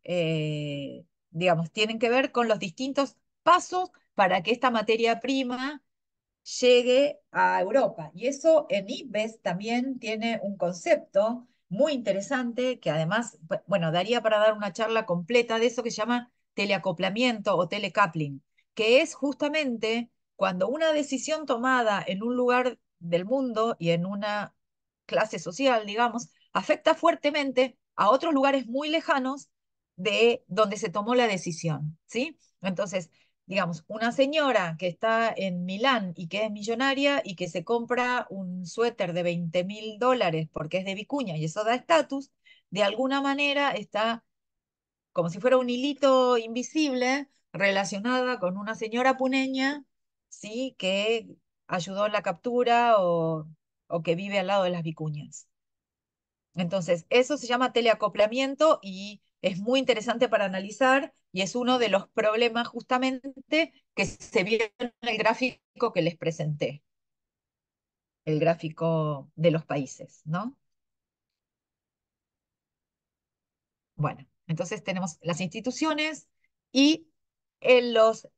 digamos, tienen que ver con los distintos pasos para que esta materia prima llegue a Europa. Y eso en IPBES también tiene un concepto muy interesante que además, bueno, daría para dar una charla completa de eso que se llama teleacoplamiento o telecoupling, que es justamente cuando una decisión tomada en un lugar del mundo y en una clase social, digamos, afecta fuertemente a otros lugares muy lejanos de donde se tomó la decisión, ¿sí? Entonces, digamos, una señora que está en Milán y que es millonaria y que se compra un suéter de $20.000 porque es de Vicuña y eso da estatus, de alguna manera está como si fuera un hilito invisible relacionada con una señora puneña, ¿sí? Que ayudó en la captura o que vive al lado de las vicuñas. Entonces, eso se llama teleacoplamiento y es muy interesante para analizar y es uno de los problemas justamente que se vio en el gráfico que les presenté, el gráfico de los países, ¿no? Bueno, entonces tenemos las instituciones y en los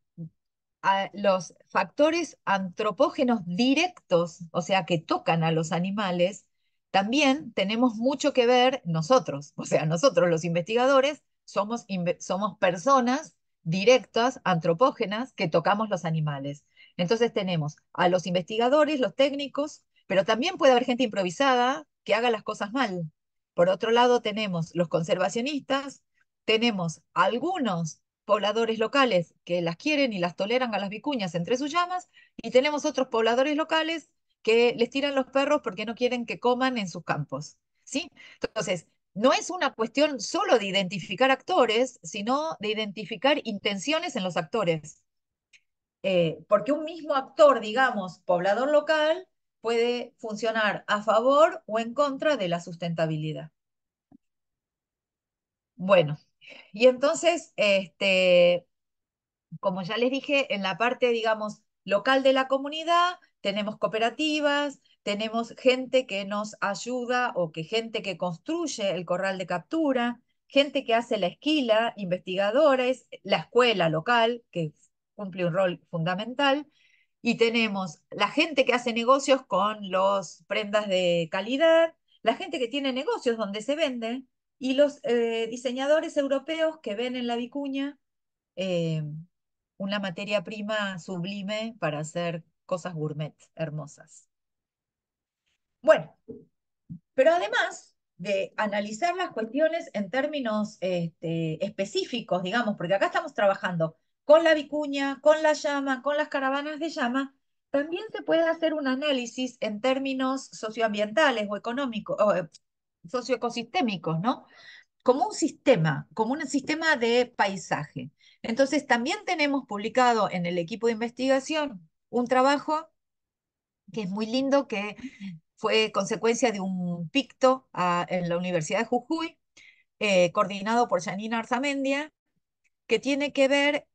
factores antropógenos directos, o sea, que tocan a los animales, también tenemos mucho que ver nosotros, o sea, nosotros los investigadores somos personas directas, antropógenas, que tocamos los animales. Entonces tenemos a los investigadores, los técnicos, pero también puede haber gente improvisada que haga las cosas mal. Por otro lado, tenemos los conservacionistas, tenemos algunos pobladores locales que las quieren y las toleran a las vicuñas entre sus llamas, y tenemos otros pobladores locales que les tiran los perros porque no quieren que coman en sus campos, ¿sí? Entonces, no es una cuestión solo de identificar actores, sino de identificar intenciones en los actores. Porque un mismo actor, digamos, poblador local, puede funcionar a favor o en contra de la sustentabilidad. Bueno, y entonces, como ya les dije, en la parte, digamos, local de la comunidad, tenemos cooperativas, tenemos gente que nos ayuda o que gente que construye el corral de captura, gente que hace la esquila, investigadores, la escuela local, que cumple un rol fundamental, y tenemos la gente que hace negocios con los prendas de calidad, la gente que tiene negocios donde se vende, y los diseñadores europeos que ven en la vicuña eh, una materia prima sublime para hacer cosas gourmet hermosas. Bueno, pero además de analizar las cuestiones en términos específicos, digamos, porque acá estamos trabajando con la vicuña, con la llama, con las caravanas de llama, también se puede hacer un análisis en términos socioambientales o económicos, o socioecosistémicos, ¿no? Como un sistema de paisaje. Entonces, también tenemos publicado en el equipo de investigación un trabajo que es muy lindo, que fue consecuencia de un picto en la Universidad de Jujuy, coordinado por Janina Arzamendia, que tiene que ver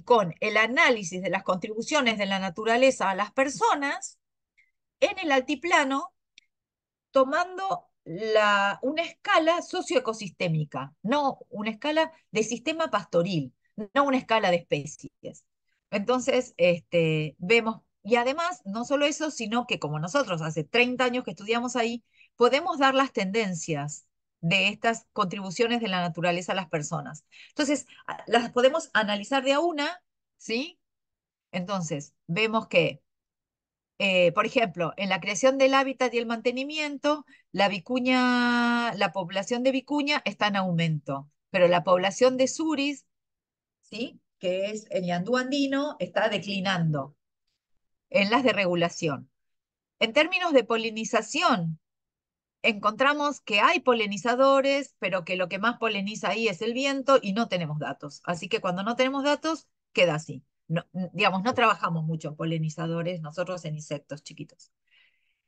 con el análisis de las contribuciones de la naturaleza a las personas en el altiplano tomando una escala socioecosistémica, no una escala de sistema pastoril, no una escala de especies. Entonces, vemos, y además, no solo eso, sino que como nosotros hace 30 años que estudiamos ahí, podemos dar las tendencias de estas contribuciones de la naturaleza a las personas. Entonces, las podemos analizar de a una, ¿sí? Entonces, vemos que por ejemplo, en la creación del hábitat y el mantenimiento, la población de vicuña está en aumento, pero la población de suris, ¿sí? Que es el ñandú andino, está declinando en las de regulación. En términos de polinización, encontramos que hay polinizadores, pero que lo que más poliniza ahí es el viento y no tenemos datos. Así que cuando no tenemos datos, queda así. No, digamos, no trabajamos mucho polinizadores nosotros en insectos chiquitos.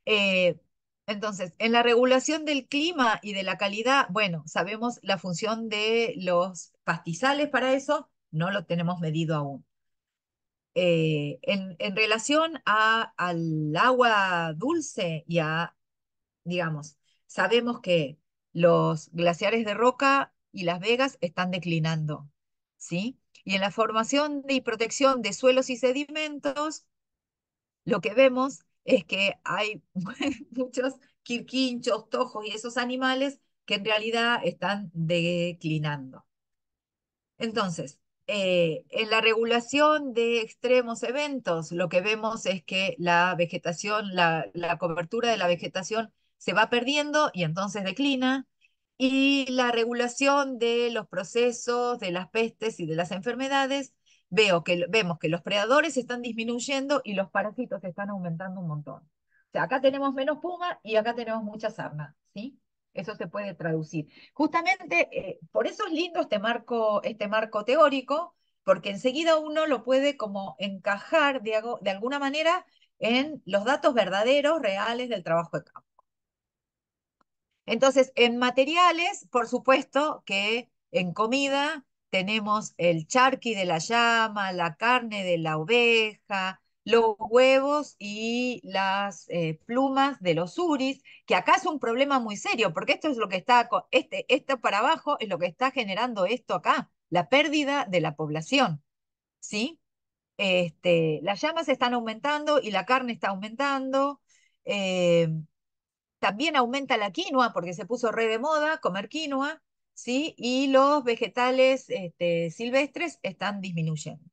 Eh, entonces, en la regulación del clima y de la calidad, bueno, sabemos la función de los pastizales para eso, no lo tenemos medido aún. En relación al agua dulce y digamos, sabemos que los glaciares de Roca y Las Vegas están declinando, ¿sí? Y en la formación y protección de suelos y sedimentos, lo que vemos es que hay muchos quirquinchos, tojos y esos animales que en realidad están declinando. Entonces, en la regulación de extremos eventos, lo que vemos es que la vegetación, la cobertura de la vegetación se va perdiendo y entonces declina. Y la regulación de los procesos, de las pestes y de las enfermedades, vemos que los predadores están disminuyendo y los parásitos están aumentando un montón. O sea, acá tenemos menos puma y acá tenemos mucha sarna, ¿sí? Eso se puede traducir. Justamente por eso es lindo este marco teórico, porque enseguida uno lo puede como encajar de alguna manera en los datos verdaderos, reales del trabajo de campo. Entonces, en materiales, por supuesto que en comida tenemos el charqui de la llama, la carne de la oveja, los huevos y las plumas de los uris, que acá es un problema muy serio, porque esto es lo que está, esto para abajo es lo que está generando esto acá, la pérdida de la población, ¿sí? Las llamas están aumentando y la carne está aumentando. eh, También aumenta la quinoa porque se puso re de moda comer quinoa, ¿sí? Y los vegetales silvestres están disminuyendo.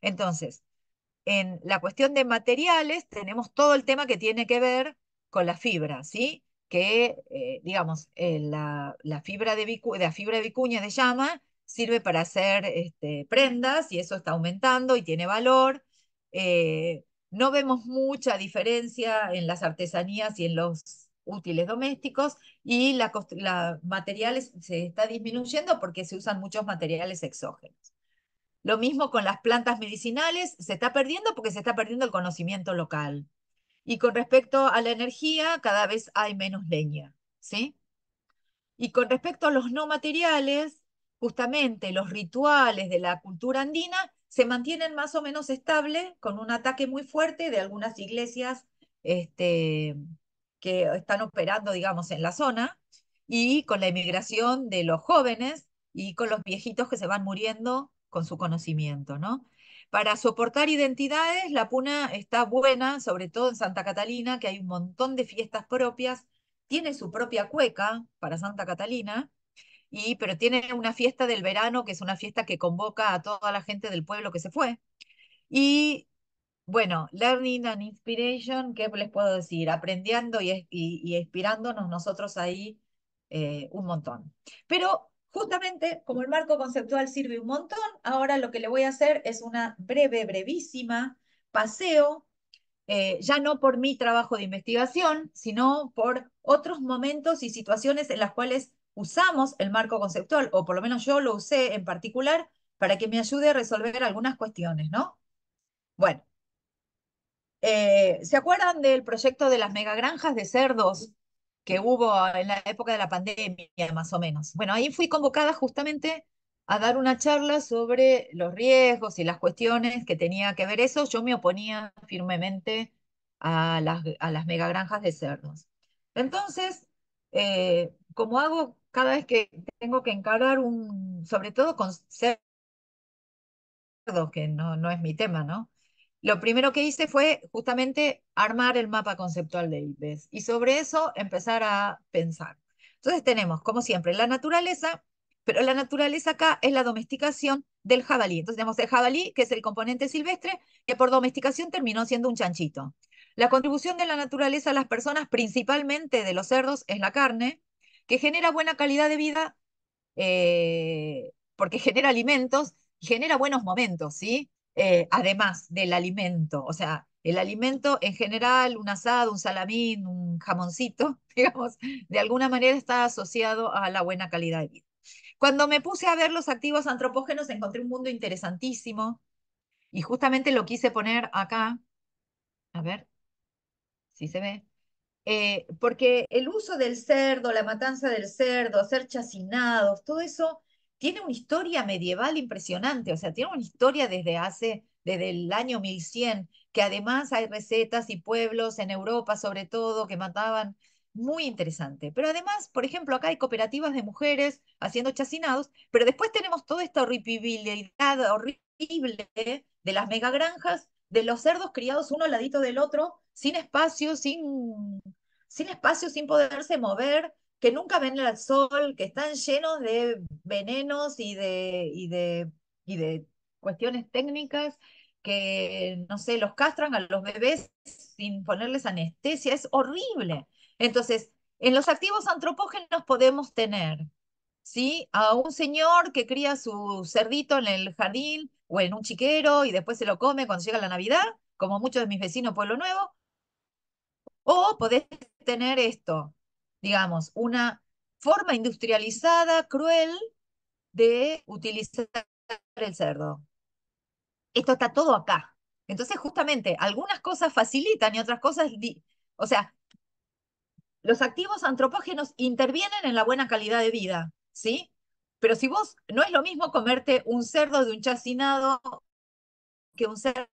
Entonces, en la cuestión de materiales tenemos todo el tema que tiene que ver con la fibra, ¿sí? Que, digamos, la fibra de vicuña de llama sirve para hacer prendas y eso está aumentando y tiene valor. No vemos mucha diferencia en las artesanías y en los útiles domésticos y la materiales se está disminuyendo porque se usan muchos materiales exógenos. Lo mismo con las plantas medicinales, se está perdiendo porque se está perdiendo el conocimiento local. Y con respecto a la energía, cada vez hay menos leña, ¿sí? Y con respecto a los no materiales, justamente los rituales de la cultura andina se mantienen más o menos estables con un ataque muy fuerte de algunas iglesias este, que están operando, digamos, en la zona, y con la emigración de los jóvenes y con los viejitos que se van muriendo con su conocimiento, ¿no? Para soportar identidades, la puna está buena, sobre todo en Santa Catalina, que hay un montón de fiestas propias, tiene su propia cueca para Santa Catalina, pero tiene una fiesta del verano, que es una fiesta que convoca a toda la gente del pueblo que se fue. Y bueno, Learning and Inspiration, ¿qué les puedo decir? Aprendiendo y inspirándonos nosotros ahí un montón. Pero justamente como el marco conceptual sirve un montón, ahora lo que le voy a hacer es una brevísima paseo, ya no por mi trabajo de investigación, sino por otros momentos y situaciones en las cuales usamos el marco conceptual, o por lo menos yo lo usé en particular, para que me ayude a resolver algunas cuestiones, ¿no? Bueno, ¿se acuerdan del proyecto de las megagranjas de cerdos que hubo en la época de la pandemia, más o menos? Bueno, ahí fui convocada justamente a dar una charla sobre los riesgos y las cuestiones que tenía que ver eso. Yo me oponía firmemente a las megagranjas de cerdos. Entonces, como hago cada vez que tengo que encarar sobre todo con cerdos, que no es mi tema, ¿no? Lo primero que hice fue justamente armar el mapa conceptual de IPES y sobre eso empezar a pensar. Entonces tenemos, como siempre, la naturaleza, pero la naturaleza acá es la domesticación del jabalí. Entonces tenemos el jabalí, que es el componente silvestre, que por domesticación terminó siendo un chanchito. La contribución de la naturaleza a las personas, principalmente de los cerdos, es la carne, que genera buena calidad de vida porque genera alimentos y genera buenos momentos, ¿sí? Además del alimento, o sea, el alimento en general, un asado, un salamín, un jamoncito, digamos, de alguna manera está asociado a la buena calidad de vida. Cuando me puse a ver los activos antropógenos, encontré un mundo interesantísimo y justamente lo quise poner acá, a ver si se ve. Porque el uso del cerdo, la matanza del cerdo, ser chacinados, todo eso tiene una historia medieval impresionante, o sea, tiene una historia desde el año 1100, que además hay recetas y pueblos en Europa, sobre todo, que mataban, muy interesante. Pero además, por ejemplo, acá hay cooperativas de mujeres haciendo chacinados, pero después tenemos toda esta horribilidad horrible de las megagranjas, de los cerdos criados uno al ladito del otro, sin espacio, sin espacio, sin poderse mover, que nunca ven el sol, que están llenos de venenos y de cuestiones técnicas que, no sé, los castran a los bebés sin ponerles anestesia, es horrible. Entonces, en los activos antropógenos podemos tener, ¿sí? A un señor que cría su cerdito en el jardín o en un chiquero y después se lo come cuando llega la Navidad, como muchos de mis vecinos de Pueblo Nuevo, o podés tener esto, digamos, una forma industrializada, cruel, de utilizar el cerdo. esto está todo acá. Entonces, justamente, algunas cosas facilitan y otras cosas, o sea, los activos antropógenos intervienen en la buena calidad de vida, ¿sí? Pero si vos, no es lo mismo comerte un cerdo de un chacinado que un cerdo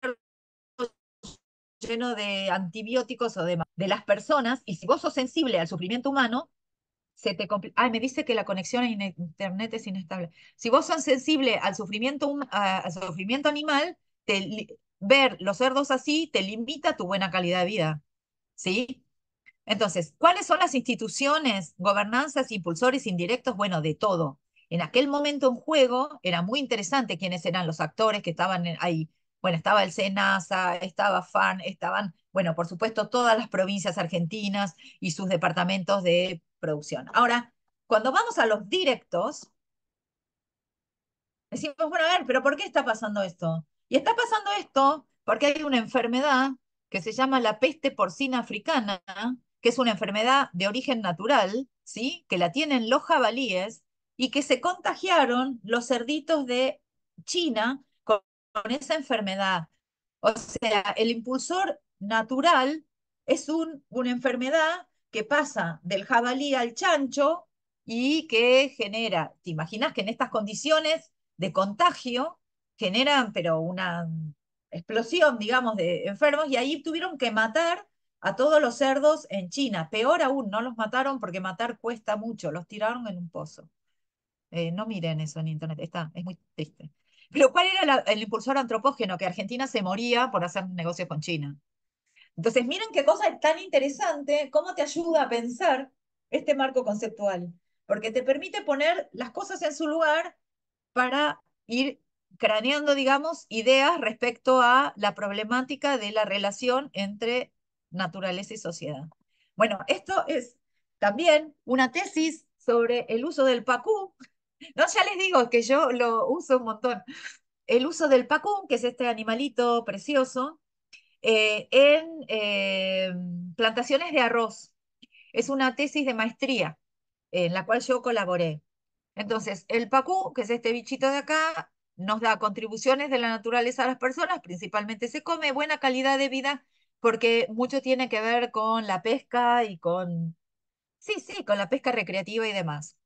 lleno de antibióticos o de las personas, y si vos sos sensible al sufrimiento humano, se te complica. Ay, me dice que la conexión a internet es inestable. Si vos sos sensible al sufrimiento animal, ver los cerdos así te limita tu buena calidad de vida, ¿sí? Entonces, ¿cuáles son las instituciones, gobernanzas, impulsores indirectos? Bueno, de todo. En aquel momento en juego era muy interesante quiénes eran los actores que estaban ahí. Bueno, estaba el SENASA, estaba FARN, estaban, bueno, por supuesto, todas las provincias argentinas y sus departamentos de producción. Ahora, cuando vamos a los directos, decimos, bueno, a ver, pero ¿por qué está pasando esto? Y está pasando esto porque hay una enfermedad que se llama la peste porcina africana, que es una enfermedad de origen natural, ¿sí? Que la tienen los jabalíes y que se contagiaron los cerditos de China con esa enfermedad. O sea, el impulsor natural es una enfermedad que pasa del jabalí al chancho y que genera, ¿te imaginas que en estas condiciones de contagio generan, pero una explosión, digamos, de enfermos, y ahí tuvieron que matar a todos los cerdos en China? Peor aún, no los mataron porque matar cuesta mucho, los tiraron en un pozo. No miren eso en internet, es muy triste. Pero ¿cuál era el impulsor antropógeno? Que Argentina se moría por hacer negocios con China. Entonces, miren qué cosa tan interesante, cómo te ayuda a pensar este marco conceptual, porque te permite poner las cosas en su lugar para ir craneando, digamos, ideas respecto a la problemática de la relación entre naturaleza y sociedad. Bueno, esto es también una tesis sobre el uso del pacú. No, ya les digo que yo lo uso un montón. El uso del pacú, que es este animalito precioso, en plantaciones de arroz. Es una tesis de maestría en la cual yo colaboré. Entonces, el pacú, que es este bichito de acá, nos da contribuciones de la naturaleza a las personas, principalmente se come, buena calidad de vida, porque mucho tiene que ver con la pesca y con, sí, sí, con la pesca recreativa y demás.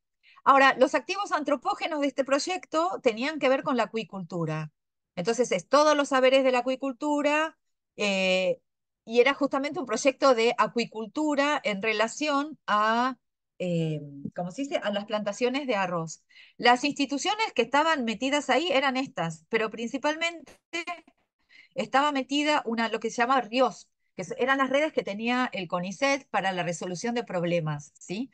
Ahora, los activos antropógenos de este proyecto tenían que ver con la acuicultura. Entonces, es todos los saberes de la acuicultura, eh, y era justamente un proyecto de acuicultura en relación a, eh, ¿cómo se dice?, a las plantaciones de arroz. Las instituciones que estaban metidas ahí eran estas, pero principalmente estaba metida lo que se llama RIOS, que eran las redes que tenía el CONICET para la resolución de problemas, ¿sí?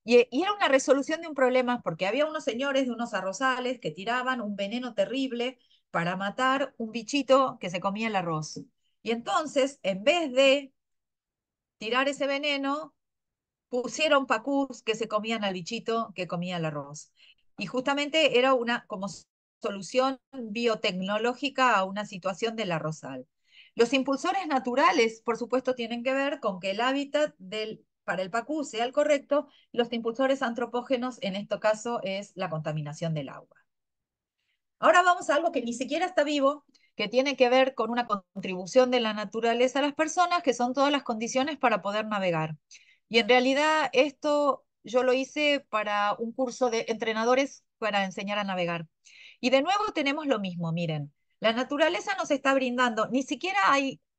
Y era una resolución de un problema porque había unos señores de unos arrozales que tiraban un veneno terrible para matar un bichito que se comía el arroz. Y entonces, en vez de tirar ese veneno, pusieron pacús que se comían al bichito que comía el arroz. Y justamente era una como solución biotecnológica a una situación del arrozal. Los impulsores naturales, por supuesto, tienen que ver con que el hábitat para el pacú sea el correcto. Los impulsores antropógenos, en este caso, es la contaminación del agua. Ahora vamos a algo que ni siquiera está vivo, que tiene que ver con una contribución de la naturaleza a las personas, que son todas las condiciones para poder navegar. Y en realidad esto yo lo hice para un curso de entrenadores para enseñar a navegar. Y de nuevo tenemos lo mismo, miren, la naturaleza nos está brindando, ni siquiera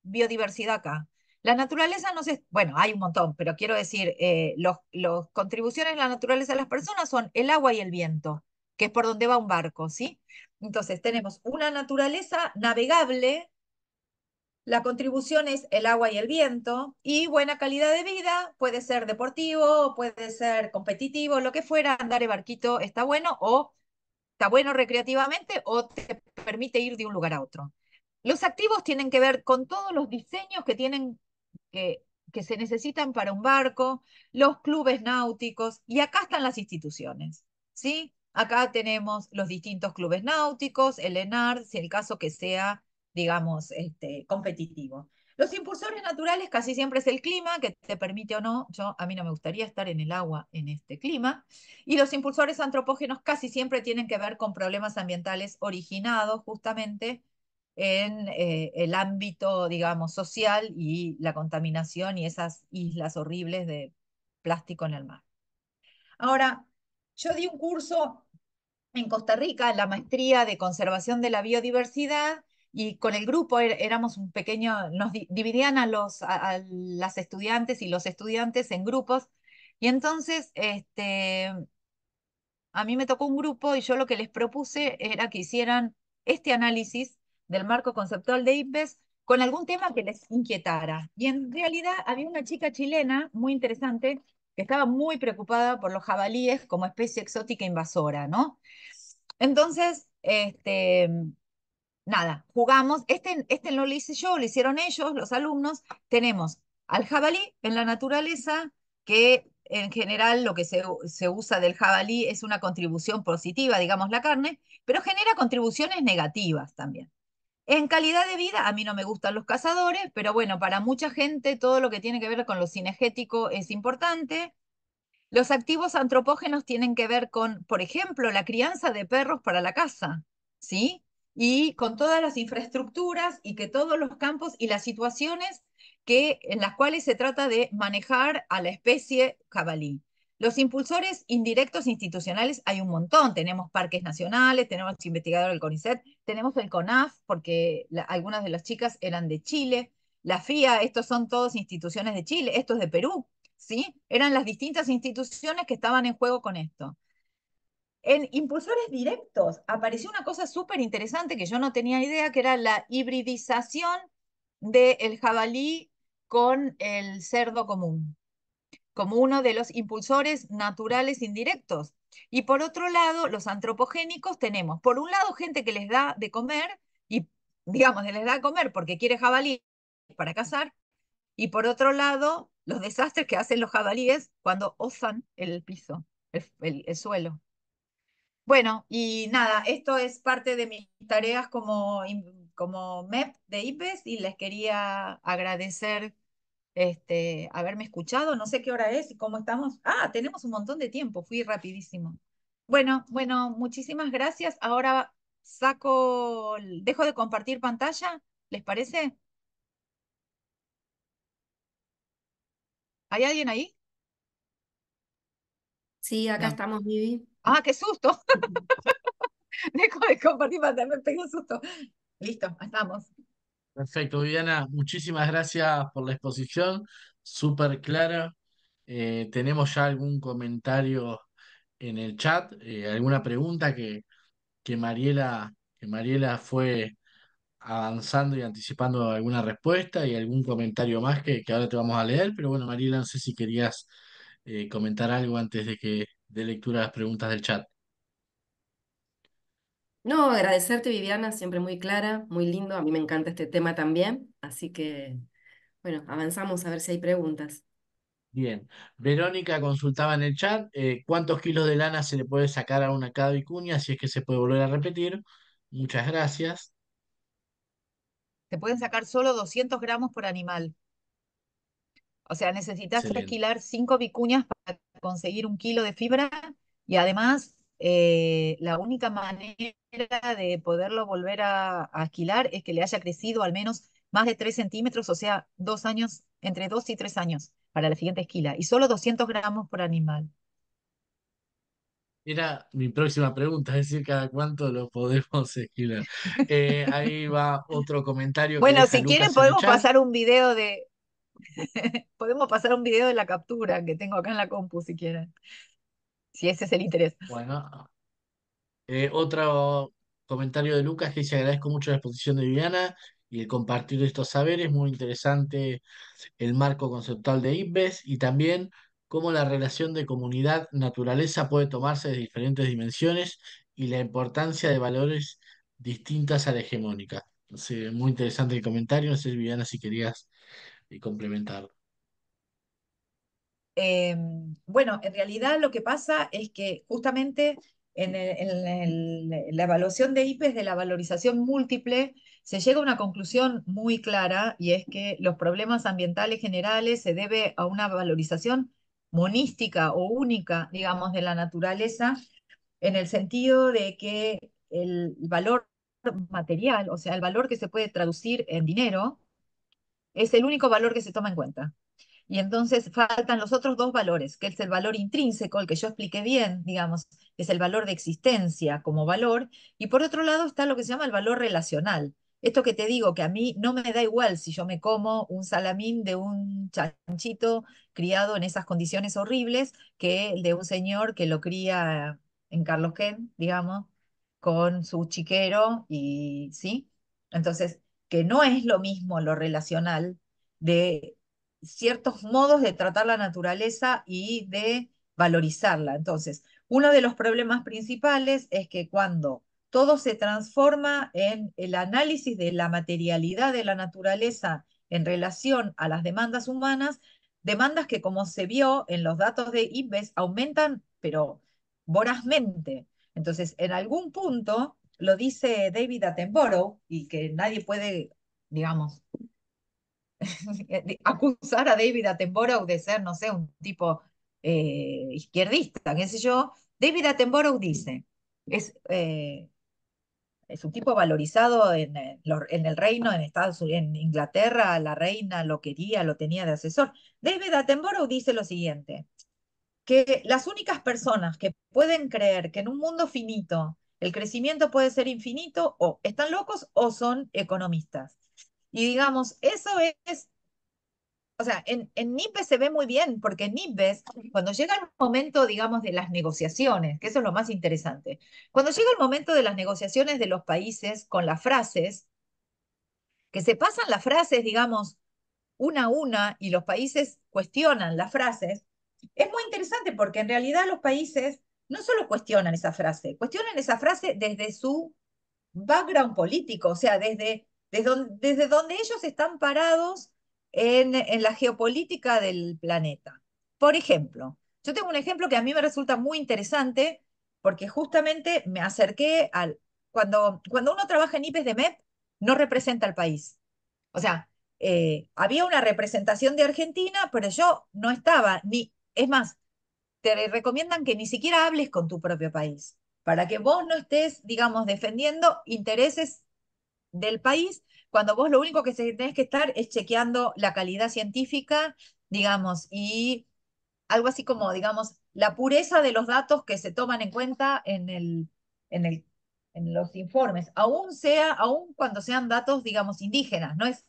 biodiversidad acá. La naturaleza nos es, bueno, hay un montón, pero quiero decir, los contribuciones de la naturaleza a las personas son el agua y el viento, que es por donde va un barco, ¿sí? Entonces tenemos una naturaleza navegable, la contribución es el agua y el viento, y buena calidad de vida, puede ser deportivo, puede ser competitivo, lo que fuera, andar en barquito está bueno, o está bueno recreativamente, o te permite ir de un lugar a otro. Los activos tienen que ver con todos los diseños que, que se necesitan para un barco, los clubes náuticos, y acá están las instituciones, ¿sí? Acá tenemos los distintos clubes náuticos, el ENAR, si el caso que sea, digamos, competitivo. Los impulsores naturales casi siempre es el clima, que te permite o no, a mí no me gustaría estar en el agua en este clima, y los impulsores antropógenos casi siempre tienen que ver con problemas ambientales originados justamente en el ámbito, digamos, social y la contaminación y esas islas horribles de plástico en el mar. Ahora, yo di un curso en Costa Rica, la maestría de conservación de la biodiversidad, y con el grupo éramos un pequeño, nos dividían a las estudiantes y los estudiantes en grupos, y entonces a mí me tocó un grupo y yo lo que les propuse era que hicieran este análisis del marco conceptual de IPBES con algún tema que les inquietara. Y en realidad había una chica chilena muy interesante que estaba muy preocupada por los jabalíes como especie exótica invasora, ¿no? Entonces, nada, jugamos. Este no lo hice yo, lo hicieron ellos, los alumnos. Tenemos al jabalí en la naturaleza, que en general lo que se usa del jabalí es una contribución positiva, digamos, la carne, pero genera contribuciones negativas también. En calidad de vida, a mí no me gustan los cazadores, pero bueno, para mucha gente todo lo que tiene que ver con lo cinegético es importante. Los activos antropógenos tienen que ver con, por ejemplo, la crianza de perros para la caza, ¿sí? Y con todas las infraestructuras y que todos los campos y las situaciones en las cuales se trata de manejar a la especie jabalí. Los impulsores indirectos institucionales hay un montón. Tenemos parques nacionales, tenemos investigadores del CONICET, tenemos el CONAF, porque algunas de las chicas eran de Chile, la FIA, estos son todos instituciones de Chile, esto es de Perú. ¿Sí? Eran las distintas instituciones que estaban en juego con esto. En impulsores directos apareció una cosa súper interesante que yo no tenía idea, que era la hibridización del jabalí con el cerdo común, como uno de los impulsores naturales indirectos. Y por otro lado, los antropogénicos tenemos, por un lado, gente que les da de comer y, digamos, les da de comer porque quiere jabalí para cazar, y por otro lado, los desastres que hacen los jabalíes cuando osan el piso, el suelo. Bueno, y nada, esto es parte de mis tareas como MEP de IPES y les quería agradecer haberme escuchado. No sé qué hora es y cómo estamos. Ah, tenemos un montón de tiempo, fui rapidísimo. Bueno, muchísimas gracias. Ahora dejo de compartir pantalla, ¿les parece? ¿Hay alguien ahí? Sí, acá No, estamos, Vivi. Ah, qué susto. Dejo de compartir pantalla, me pegó un susto. Listo, estamos. perfecto, Viviana, muchísimas gracias por la exposición, súper clara. ¿Tenemos ya algún comentario en el chat? ¿Alguna pregunta que Mariela fue avanzando y anticipando alguna respuesta y algún comentario más que ahora te vamos a leer? Pero bueno, Mariela, no sé si querías comentar algo antes de que de lectura a las preguntas del chat. No, agradecerte, Viviana, siempre muy clara, muy lindo. A mí me encanta este tema también. Así que, bueno, avanzamos a ver si hay preguntas. Bien, Verónica consultaba en el chat cuántos kilos de lana se le puede sacar a una cada vicuña, si es que se puede volver a repetir. Muchas gracias. Se pueden sacar solo 200 gramos por animal. O sea, necesitas Excelente. alquilar 5 vicuñas para conseguir 1 kilo de fibra y además la única manera de poderlo volver a alquilar es que le haya crecido al menos más de 3 centímetros, o sea, 2 años, entre 2 y 3 años para la siguiente esquila. Y solo 200 gramos por animal. Era mi próxima pregunta, es decir, ¿cada cuánto lo podemos esquilar? Ahí va otro comentario que Bueno, deja si quieren Lucas en el podemos chat. pasar un video de, podemos pasar un video de la captura que tengo acá en la compu si quieren, si ese es el interés. Bueno, otro comentario de Lucas que dice agradezco mucho la exposición de Viviana y el compartir de estos saberes, muy interesante el marco conceptual de IPBES y también cómo la relación de comunidad-naturaleza puede tomarse de diferentes dimensiones y la importancia de valores distintas a la hegemónica. No sé, muy interesante el comentario, no sé, Viviana, si querías complementar. Bueno, en realidad lo que pasa es que justamente en la evaluación de IPES de la valorización múltiple se llega a una conclusión muy clara y es que los problemas ambientales generales se debe a una valorización monística o única, digamos, de la naturaleza, en el sentido de que el valor material, o sea, el valor que se puede traducir en dinero, es el único valor que se toma en cuenta. Y entonces faltan los otros dos valores, que es el valor intrínseco, el que yo expliqué bien, digamos, que es el valor de existencia como valor, y por otro lado está lo que se llama el valor relacional. Esto que te digo, que a mí no me da igual si yo me como un salamín de un chanchito criado en esas condiciones horribles, que el de un señor que lo cría en Carlos Ken, digamos, con su chiquero, y sí. Entonces, que no es lo mismo lo relacional de ciertos modos de tratar la naturaleza y de valorizarla. Entonces, uno de los problemas principales es que cuando todo se transforma en el análisis de la materialidad de la naturaleza en relación a las demandas humanas, demandas que, como se vio en los datos de IPBES, aumentan, pero vorazmente. Entonces, en algún punto, lo dice David Attenborough, y que nadie puede, digamos, acusar a David Attenborough de ser, no sé, un tipo izquierdista, qué sé yo. David Attenborough dice, es, eh, es un tipo valorizado en el reino, en Estados Unidos, en Inglaterra, la reina lo quería, lo tenía de asesor. David Attenborough dice lo siguiente, que las únicas personas que pueden creer que en un mundo finito el crecimiento puede ser infinito o están locos o son economistas. Y digamos, eso es, o sea, en NIPES se ve muy bien, porque en NIPES, cuando llega el momento, digamos, de las negociaciones, que eso es lo más interesante, cuando llega el momento de las negociaciones de los países con las frases, que se pasan las frases, digamos, una a una, y los países cuestionan las frases, es muy interesante porque en realidad los países no solo cuestionan esa frase desde su background político, o sea, desde donde ellos están parados en la geopolítica del planeta. Por ejemplo, yo tengo un ejemplo que a mí me resulta muy interesante porque justamente me acerqué al... Cuando uno trabaja en IPES de MEP, no representa al país. O sea, había una representación de Argentina, pero yo no estaba, ni, es más, te recomiendan que ni siquiera hables con tu propio país, para que vos no estés, digamos, defendiendo intereses del país, cuando vos lo único que tenés que estar es chequeando la calidad científica, digamos, y algo así como, digamos, la pureza de los datos que se toman en cuenta en el, en los informes, aún cuando sean datos, digamos, indígenas, no es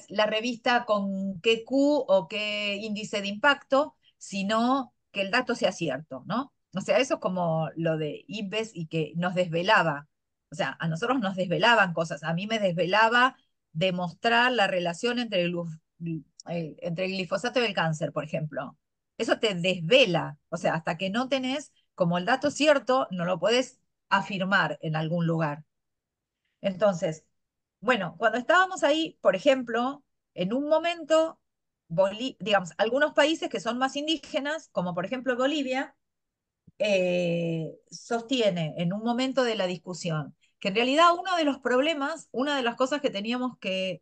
la revista con qué Q o qué índice de impacto, sino que el dato sea cierto, ¿no? O sea, eso es como lo de IPBES y que nos desvelaba. O sea, a nosotros nos desvelaban cosas. A mí me desvelaba demostrar la relación entre el glifosato y el cáncer, por ejemplo. Eso te desvela. O sea, hasta que no tenés como el dato cierto, no lo puedes afirmar en algún lugar. Entonces, bueno, cuando estábamos ahí, por ejemplo, en un momento, digamos, algunos países que son más indígenas, como por ejemplo Bolivia, sostiene en un momento de la discusión que en realidad uno de los problemas, una de las cosas que teníamos que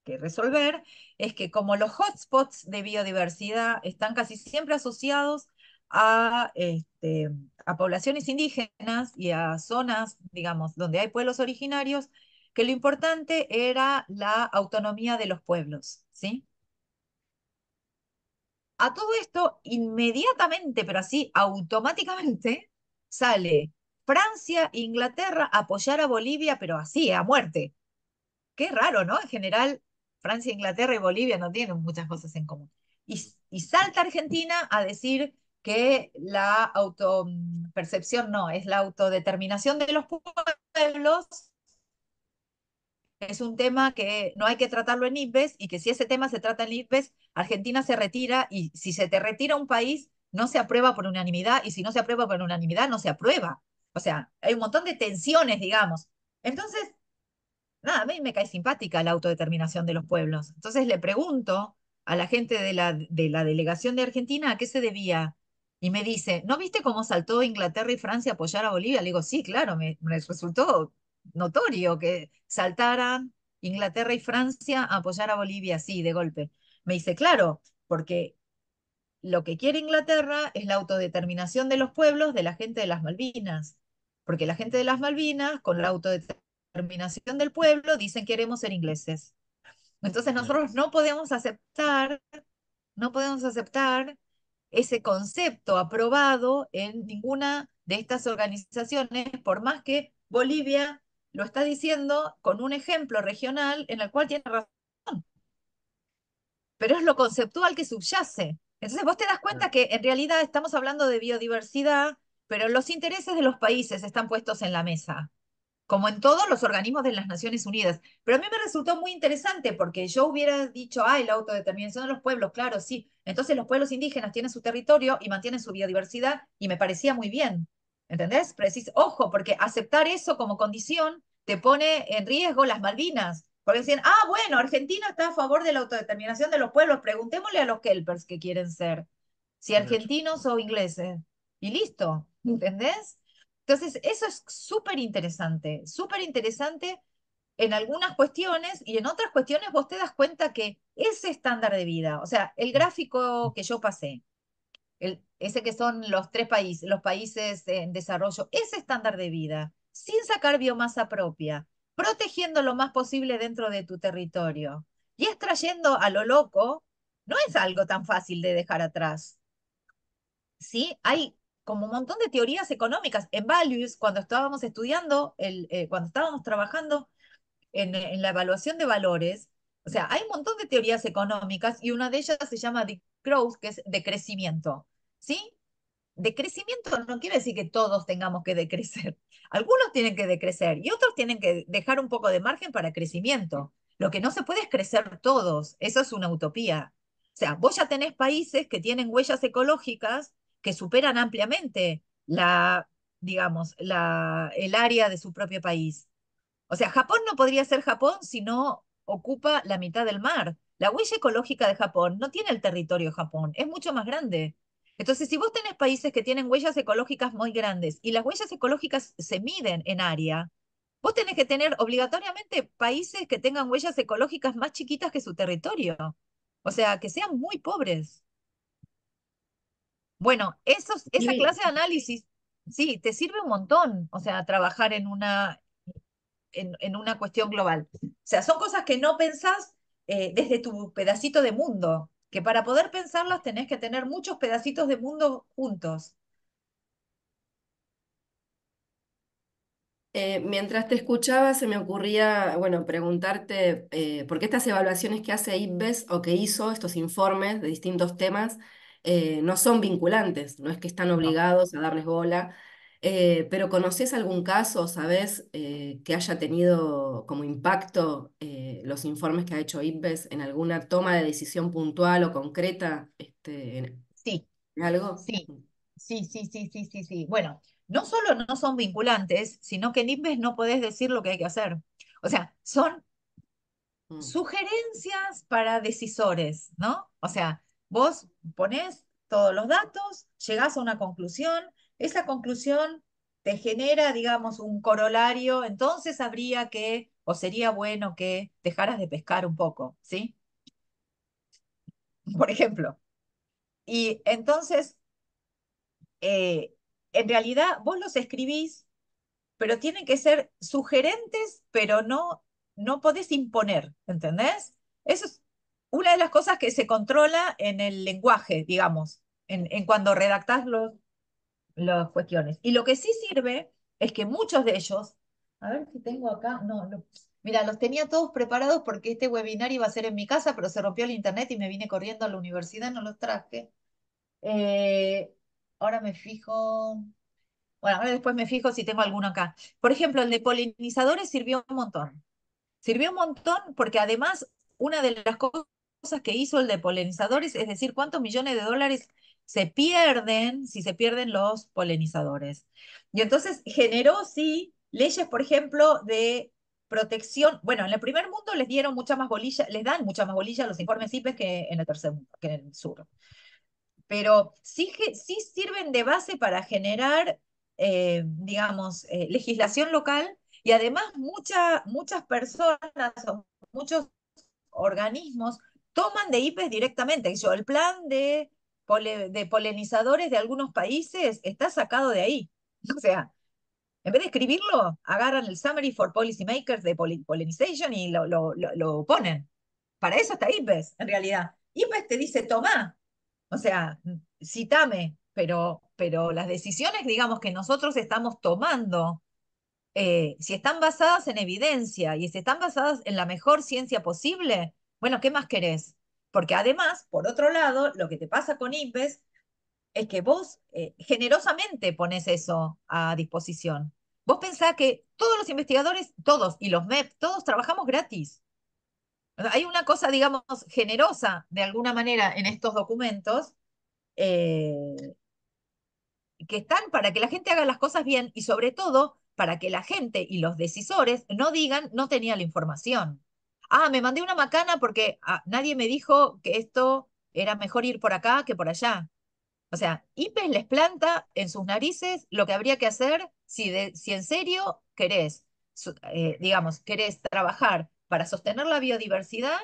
resolver es que como los hotspots de biodiversidad están casi siempre asociados a poblaciones indígenas y a zonas, digamos, donde hay pueblos originarios, que lo importante era la autonomía de los pueblos, ¿sí? A todo esto, inmediatamente, pero así automáticamente, sale Francia e Inglaterra a apoyar a Bolivia, pero así, a muerte. Qué raro, ¿no? En general, Francia, Inglaterra y Bolivia no tienen muchas cosas en común. Y salta Argentina a decir que la autopercepción no, es la autodeterminación de los pueblos, es un tema que no hay que tratarlo en IPBES y que si ese tema se trata en IPBES, Argentina se retira y si se te retira un país, no se aprueba por unanimidad y si no se aprueba por unanimidad, no se aprueba. O sea, hay un montón de tensiones, digamos. Entonces, nada, a mí me cae simpática la autodeterminación de los pueblos. Entonces le pregunto a la gente de la delegación de Argentina a qué se debía. Y me dice, ¿no viste cómo saltó Inglaterra y Francia a apoyar a Bolivia? Le digo, sí, claro, me resultó notorio que saltaran Inglaterra y Francia a apoyar a Bolivia así, de golpe. Me dice, claro, porque lo que quiere Inglaterra es la autodeterminación de los pueblos de la gente de las Malvinas, porque la gente de las Malvinas, con la autodeterminación autodeterminación del pueblo, dicen queremos ser ingleses. Entonces claro, nosotros no podemos aceptar ese concepto aprobado en ninguna de estas organizaciones, por más que Bolivia lo está diciendo con un ejemplo regional en el cual tiene razón, pero es lo conceptual que subyace. Entonces vos te das cuenta claro, que en realidad estamos hablando de biodiversidad, pero los intereses de los países están puestos en la mesa, como en todos los organismos de las Naciones Unidas. Pero a mí me resultó muy interesante porque yo hubiera dicho, ay, la autodeterminación de los pueblos, claro, sí. Entonces los pueblos indígenas tienen su territorio y mantienen su biodiversidad y me parecía muy bien. ¿Entendés? Pero decís, ojo, porque aceptar eso como condición te pone en riesgo las Malvinas. Porque decían, ah, bueno, Argentina está a favor de la autodeterminación de los pueblos, preguntémosle a los kelpers que quieren ser, si claro. argentinos o ingleses. Y listo, ¿entendés? Entonces, eso es súper interesante en algunas cuestiones y en otras cuestiones vos te das cuenta que ese estándar de vida, o sea, el gráfico que yo pasé, ese que son los tres países, los países en desarrollo, ese estándar de vida, sin sacar biomasa propia, protegiendo lo más posible dentro de tu territorio y extrayendo a lo loco, no es algo tan fácil de dejar atrás. ¿Sí? Hay como un montón de teorías económicas. En Values, cuando estábamos estudiando, cuando estábamos trabajando en la evaluación de valores, o sea, hay un montón de teorías económicas y una de ellas se llama de growth, que es de crecimiento. ¿Sí? De crecimiento no quiere decir que todos tengamos que decrecer. Algunos tienen que decrecer y otros tienen que dejar un poco de margen para crecimiento. Lo que no se puede es crecer todos. Eso es una utopía. O sea, vos ya tenés países que tienen huellas ecológicas que superan ampliamente digamos, el área de su propio país. O sea, Japón no podría ser Japón si no ocupa la mitad del mar. La huella ecológica de Japón no tiene el territorio de Japón, es mucho más grande. Entonces, si vos tenés países que tienen huellas ecológicas muy grandes y las huellas ecológicas se miden en área, vos tenés que tener obligatoriamente países que tengan huellas ecológicas más chiquitas que su territorio. O sea, que sean muy pobres. Bueno, esa Y clase de análisis, sí, te sirve un montón. O sea, trabajar en una cuestión global. O sea, son cosas que no pensás desde tu pedacito de mundo, que para poder pensarlas tenés que tener muchos pedacitos de mundo juntos. Mientras te escuchaba, se me ocurría, bueno, preguntarte, por qué estas evaluaciones que hace IPBES o que hizo, estos informes de distintos temas, no son vinculantes, no es que están No, obligados a darles bola, pero ¿conoces algún caso, sabes, que haya tenido como impacto los informes que ha hecho IPBES en alguna toma de decisión puntual o concreta, sí, en algo? sí, sí. Bueno, no solo no son vinculantes, sino que en INVES no podés decir lo que hay que hacer. O sea, son Mm. sugerencias para decisores, ¿no? O sea, vos ponés todos los datos, llegás a una conclusión, esa conclusión te genera, digamos, un corolario, entonces habría que, o sería bueno que dejaras de pescar un poco, ¿sí? Por ejemplo. Y entonces, eh, en realidad, vos los escribís, pero tienen que ser sugerentes, pero no podés imponer, ¿entendés? Eso es una de las cosas que se controla en el lenguaje, digamos, en cuando redactás las cuestiones. Y lo que sí sirve es que muchos de ellos, a ver si tengo acá, no, mira, los tenía todos preparados porque este webinar iba a ser en mi casa, pero se rompió el internet y me vine corriendo a la universidad, no los traje. Eh, ahora me fijo. Bueno, ahora después me fijo si tengo alguno acá. Por ejemplo, el de polinizadores sirvió un montón. Sirvió un montón porque además una de las cosas que hizo el de polinizadores es decir, cuántos millones de dólares se pierden si se pierden los polinizadores. Y entonces generó, sí, leyes, por ejemplo, de protección. Bueno, en el primer mundo les dieron mucha más bolilla, les dan mucha más bolilla a los informes IPES que en el tercer mundo, que en el sur, pero sí, sí sirven de base para generar, digamos, legislación local y además muchas personas o muchos organismos toman de IPES directamente. Yo, el plan de polinizadores de algunos países está sacado de ahí. O sea, En vez de escribirlo, agarran el Summary for Policymakers de Pollinization y lo ponen. Para eso está IPBES, en realidad. IPBES te dice, tomá, o sea, citame, pero las decisiones, digamos, que nosotros estamos tomando, si están basadas en evidencia y si están basadas en la mejor ciencia posible, bueno, ¿qué más querés? Porque además, por otro lado, lo que te pasa con IPBES es que vos generosamente pones eso a disposición. Vos pensás que todos los investigadores, todos, y los MEP, todos trabajamos gratis. Hay una cosa, digamos, generosa de alguna manera en estos documentos eh, que están para que la gente haga las cosas bien y sobre todo para que la gente y los decisores no digan no tenía la información. Ah, me mandé una macana porque nadie me dijo que esto era mejor ir por acá que por allá. O sea, IPES les planta en sus narices lo que habría que hacer si en serio querés, digamos, querés trabajar para sostener la biodiversidad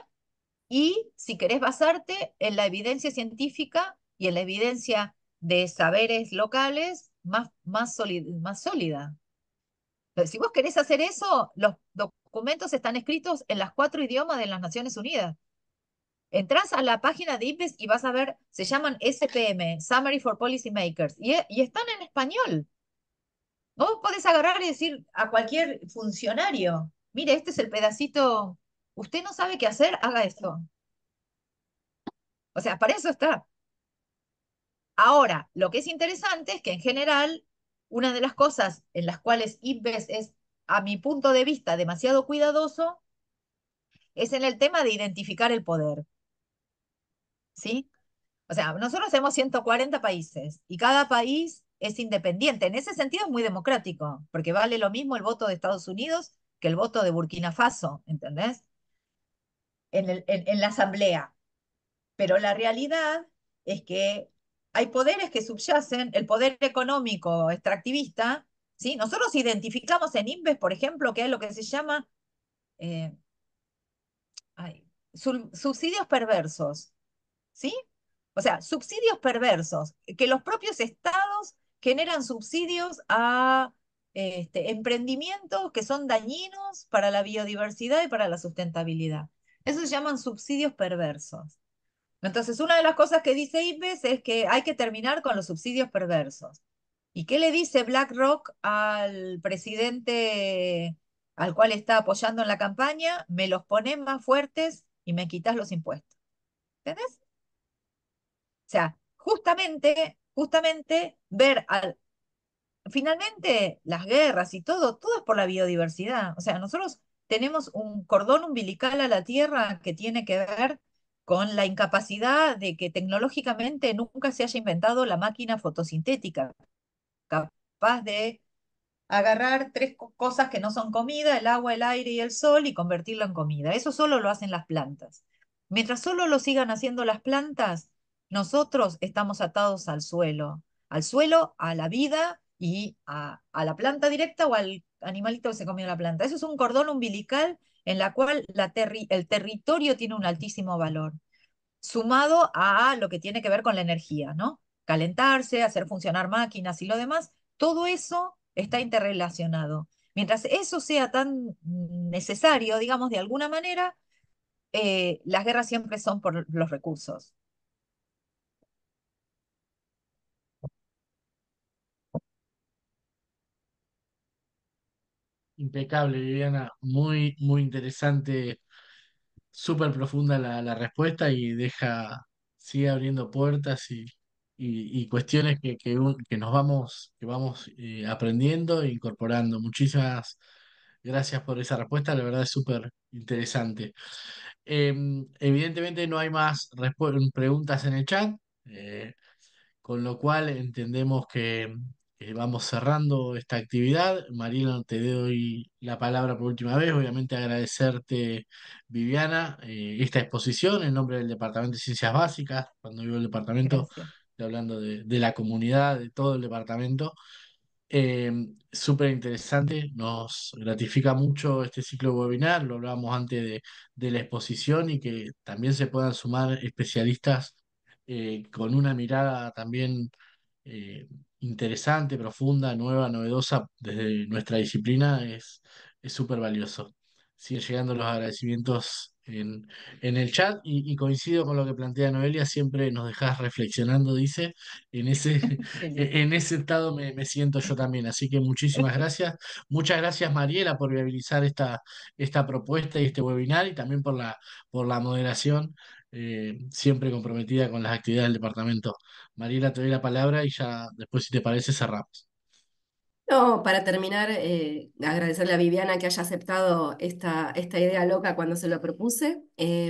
y si querés basarte en la evidencia científica y en la evidencia de saberes locales más sólida. Entonces, si vos querés hacer eso, los documentos están escritos en las 4 idiomas de las Naciones Unidas. Entrás a la página de IPES y vas a ver, se llaman SPM, Summary for Policymakers, y están en español. Vos podés agarrar y decir a cualquier funcionario, mire, este es el pedacito, usted no sabe qué hacer, haga esto. O sea, para eso está. Ahora, lo que es interesante es que en general, una de las cosas en las cuales IPBES es, a mi punto de vista, demasiado cuidadoso, es en el tema de identificar el poder, ¿sí? O sea, nosotros tenemos 140 países y cada país es independiente. En ese sentido es muy democrático, porque vale lo mismo el voto de Estados Unidos que el voto de Burkina Faso, ¿entendés? En la asamblea. Pero la realidad es que hay poderes que subyacen, el poder económico extractivista, ¿sí? Nosotros identificamos en INVES, por ejemplo, que es lo que se llama eh, ay, subsidios perversos, ¿sí? O sea, subsidios perversos, que los propios estados generan subsidios a emprendimientos que son dañinos para la biodiversidad y para la sustentabilidad. Eso se llaman subsidios perversos. Entonces, una de las cosas que dice IPES es que hay que terminar con los subsidios perversos. ¿Y qué le dice BlackRock al presidente al cual está apoyando en la campaña? Me los pones más fuertes y me quitas los impuestos. ¿Entendés? O sea, justamente finalmente las guerras y todo es por la biodiversidad. O sea, nosotros tenemos un cordón umbilical a la Tierra que tiene que ver con la incapacidad de que tecnológicamente nunca se haya inventado la máquina fotosintética, capaz de agarrar tres cosas que no son comida, el agua, el aire y el sol, y convertirlo en comida. Eso solo lo hacen las plantas. Mientras solo lo sigan haciendo las plantas, nosotros estamos atados al suelo, a la vida y a la planta directa o al animalito que se comió la planta. Eso es un cordón umbilical en la cual el territorio tiene un altísimo valor, sumado a lo que tiene que ver con la energía, ¿no? Calentarse, hacer funcionar máquinas y lo demás, todo eso está interrelacionado. Mientras eso sea tan necesario, digamos, de alguna manera, las guerras siempre son por los recursos. Impecable, Viviana. Muy, muy interesante, súper profunda la respuesta y sigue abriendo puertas y cuestiones que que vamos aprendiendo e incorporando. Muchísimas gracias por esa respuesta, la verdad es súper interesante. Evidentemente no hay más preguntas en el chat. eh, con lo cual entendemos que vamos cerrando esta actividad. Mariela, te doy la palabra por última vez. Obviamente agradecerte, Viviana, esta exposición en nombre del Departamento de Ciencias Básicas. Cuando digo el departamento, Gracias. estoy hablando de la comunidad, de todo el departamento. Eh, Súper interesante, nos gratifica mucho este ciclo webinar, lo hablábamos antes de la exposición y que también se puedan sumar especialistas con una mirada también interesante, profunda, nueva, novedosa desde nuestra disciplina es súper valioso. Siguen llegando los agradecimientos en el chat y coincido con lo que plantea Noelia, siempre nos dejas reflexionando, dice, en ese, Qué lindo. en ese estado me siento yo también. Así que muchísimas gracias. Muchas gracias, Mariela, por viabilizar esta propuesta y este webinar y también por la moderación, siempre comprometida con las actividades del departamento. Mariela, te doy la palabra y ya después, si te parece, cerramos. No, para terminar, agradecerle a Viviana que haya aceptado esta idea loca cuando se lo propuse,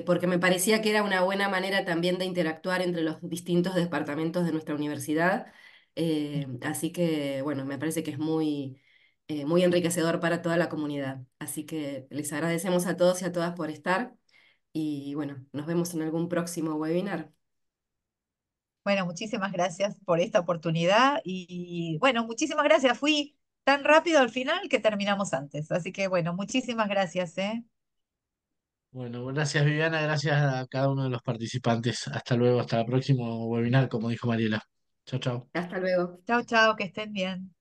porque me parecía que era una buena manera también de interactuar entre los distintos departamentos de nuestra universidad. Así que, bueno, me parece que es muy enriquecedor para toda la comunidad. Así que les agradecemos a todos y a todas por estar y, bueno, nos vemos en algún próximo webinar. Bueno, muchísimas gracias por esta oportunidad y bueno, muchísimas gracias. Fui tan rápido al final que terminamos antes. Así que bueno, muchísimas gracias, ¿eh? Bueno, gracias Viviana, gracias a cada uno de los participantes. Hasta luego, hasta el próximo webinar, como dijo Mariela. Chao, chao. Hasta luego. Chao, chao, que estén bien.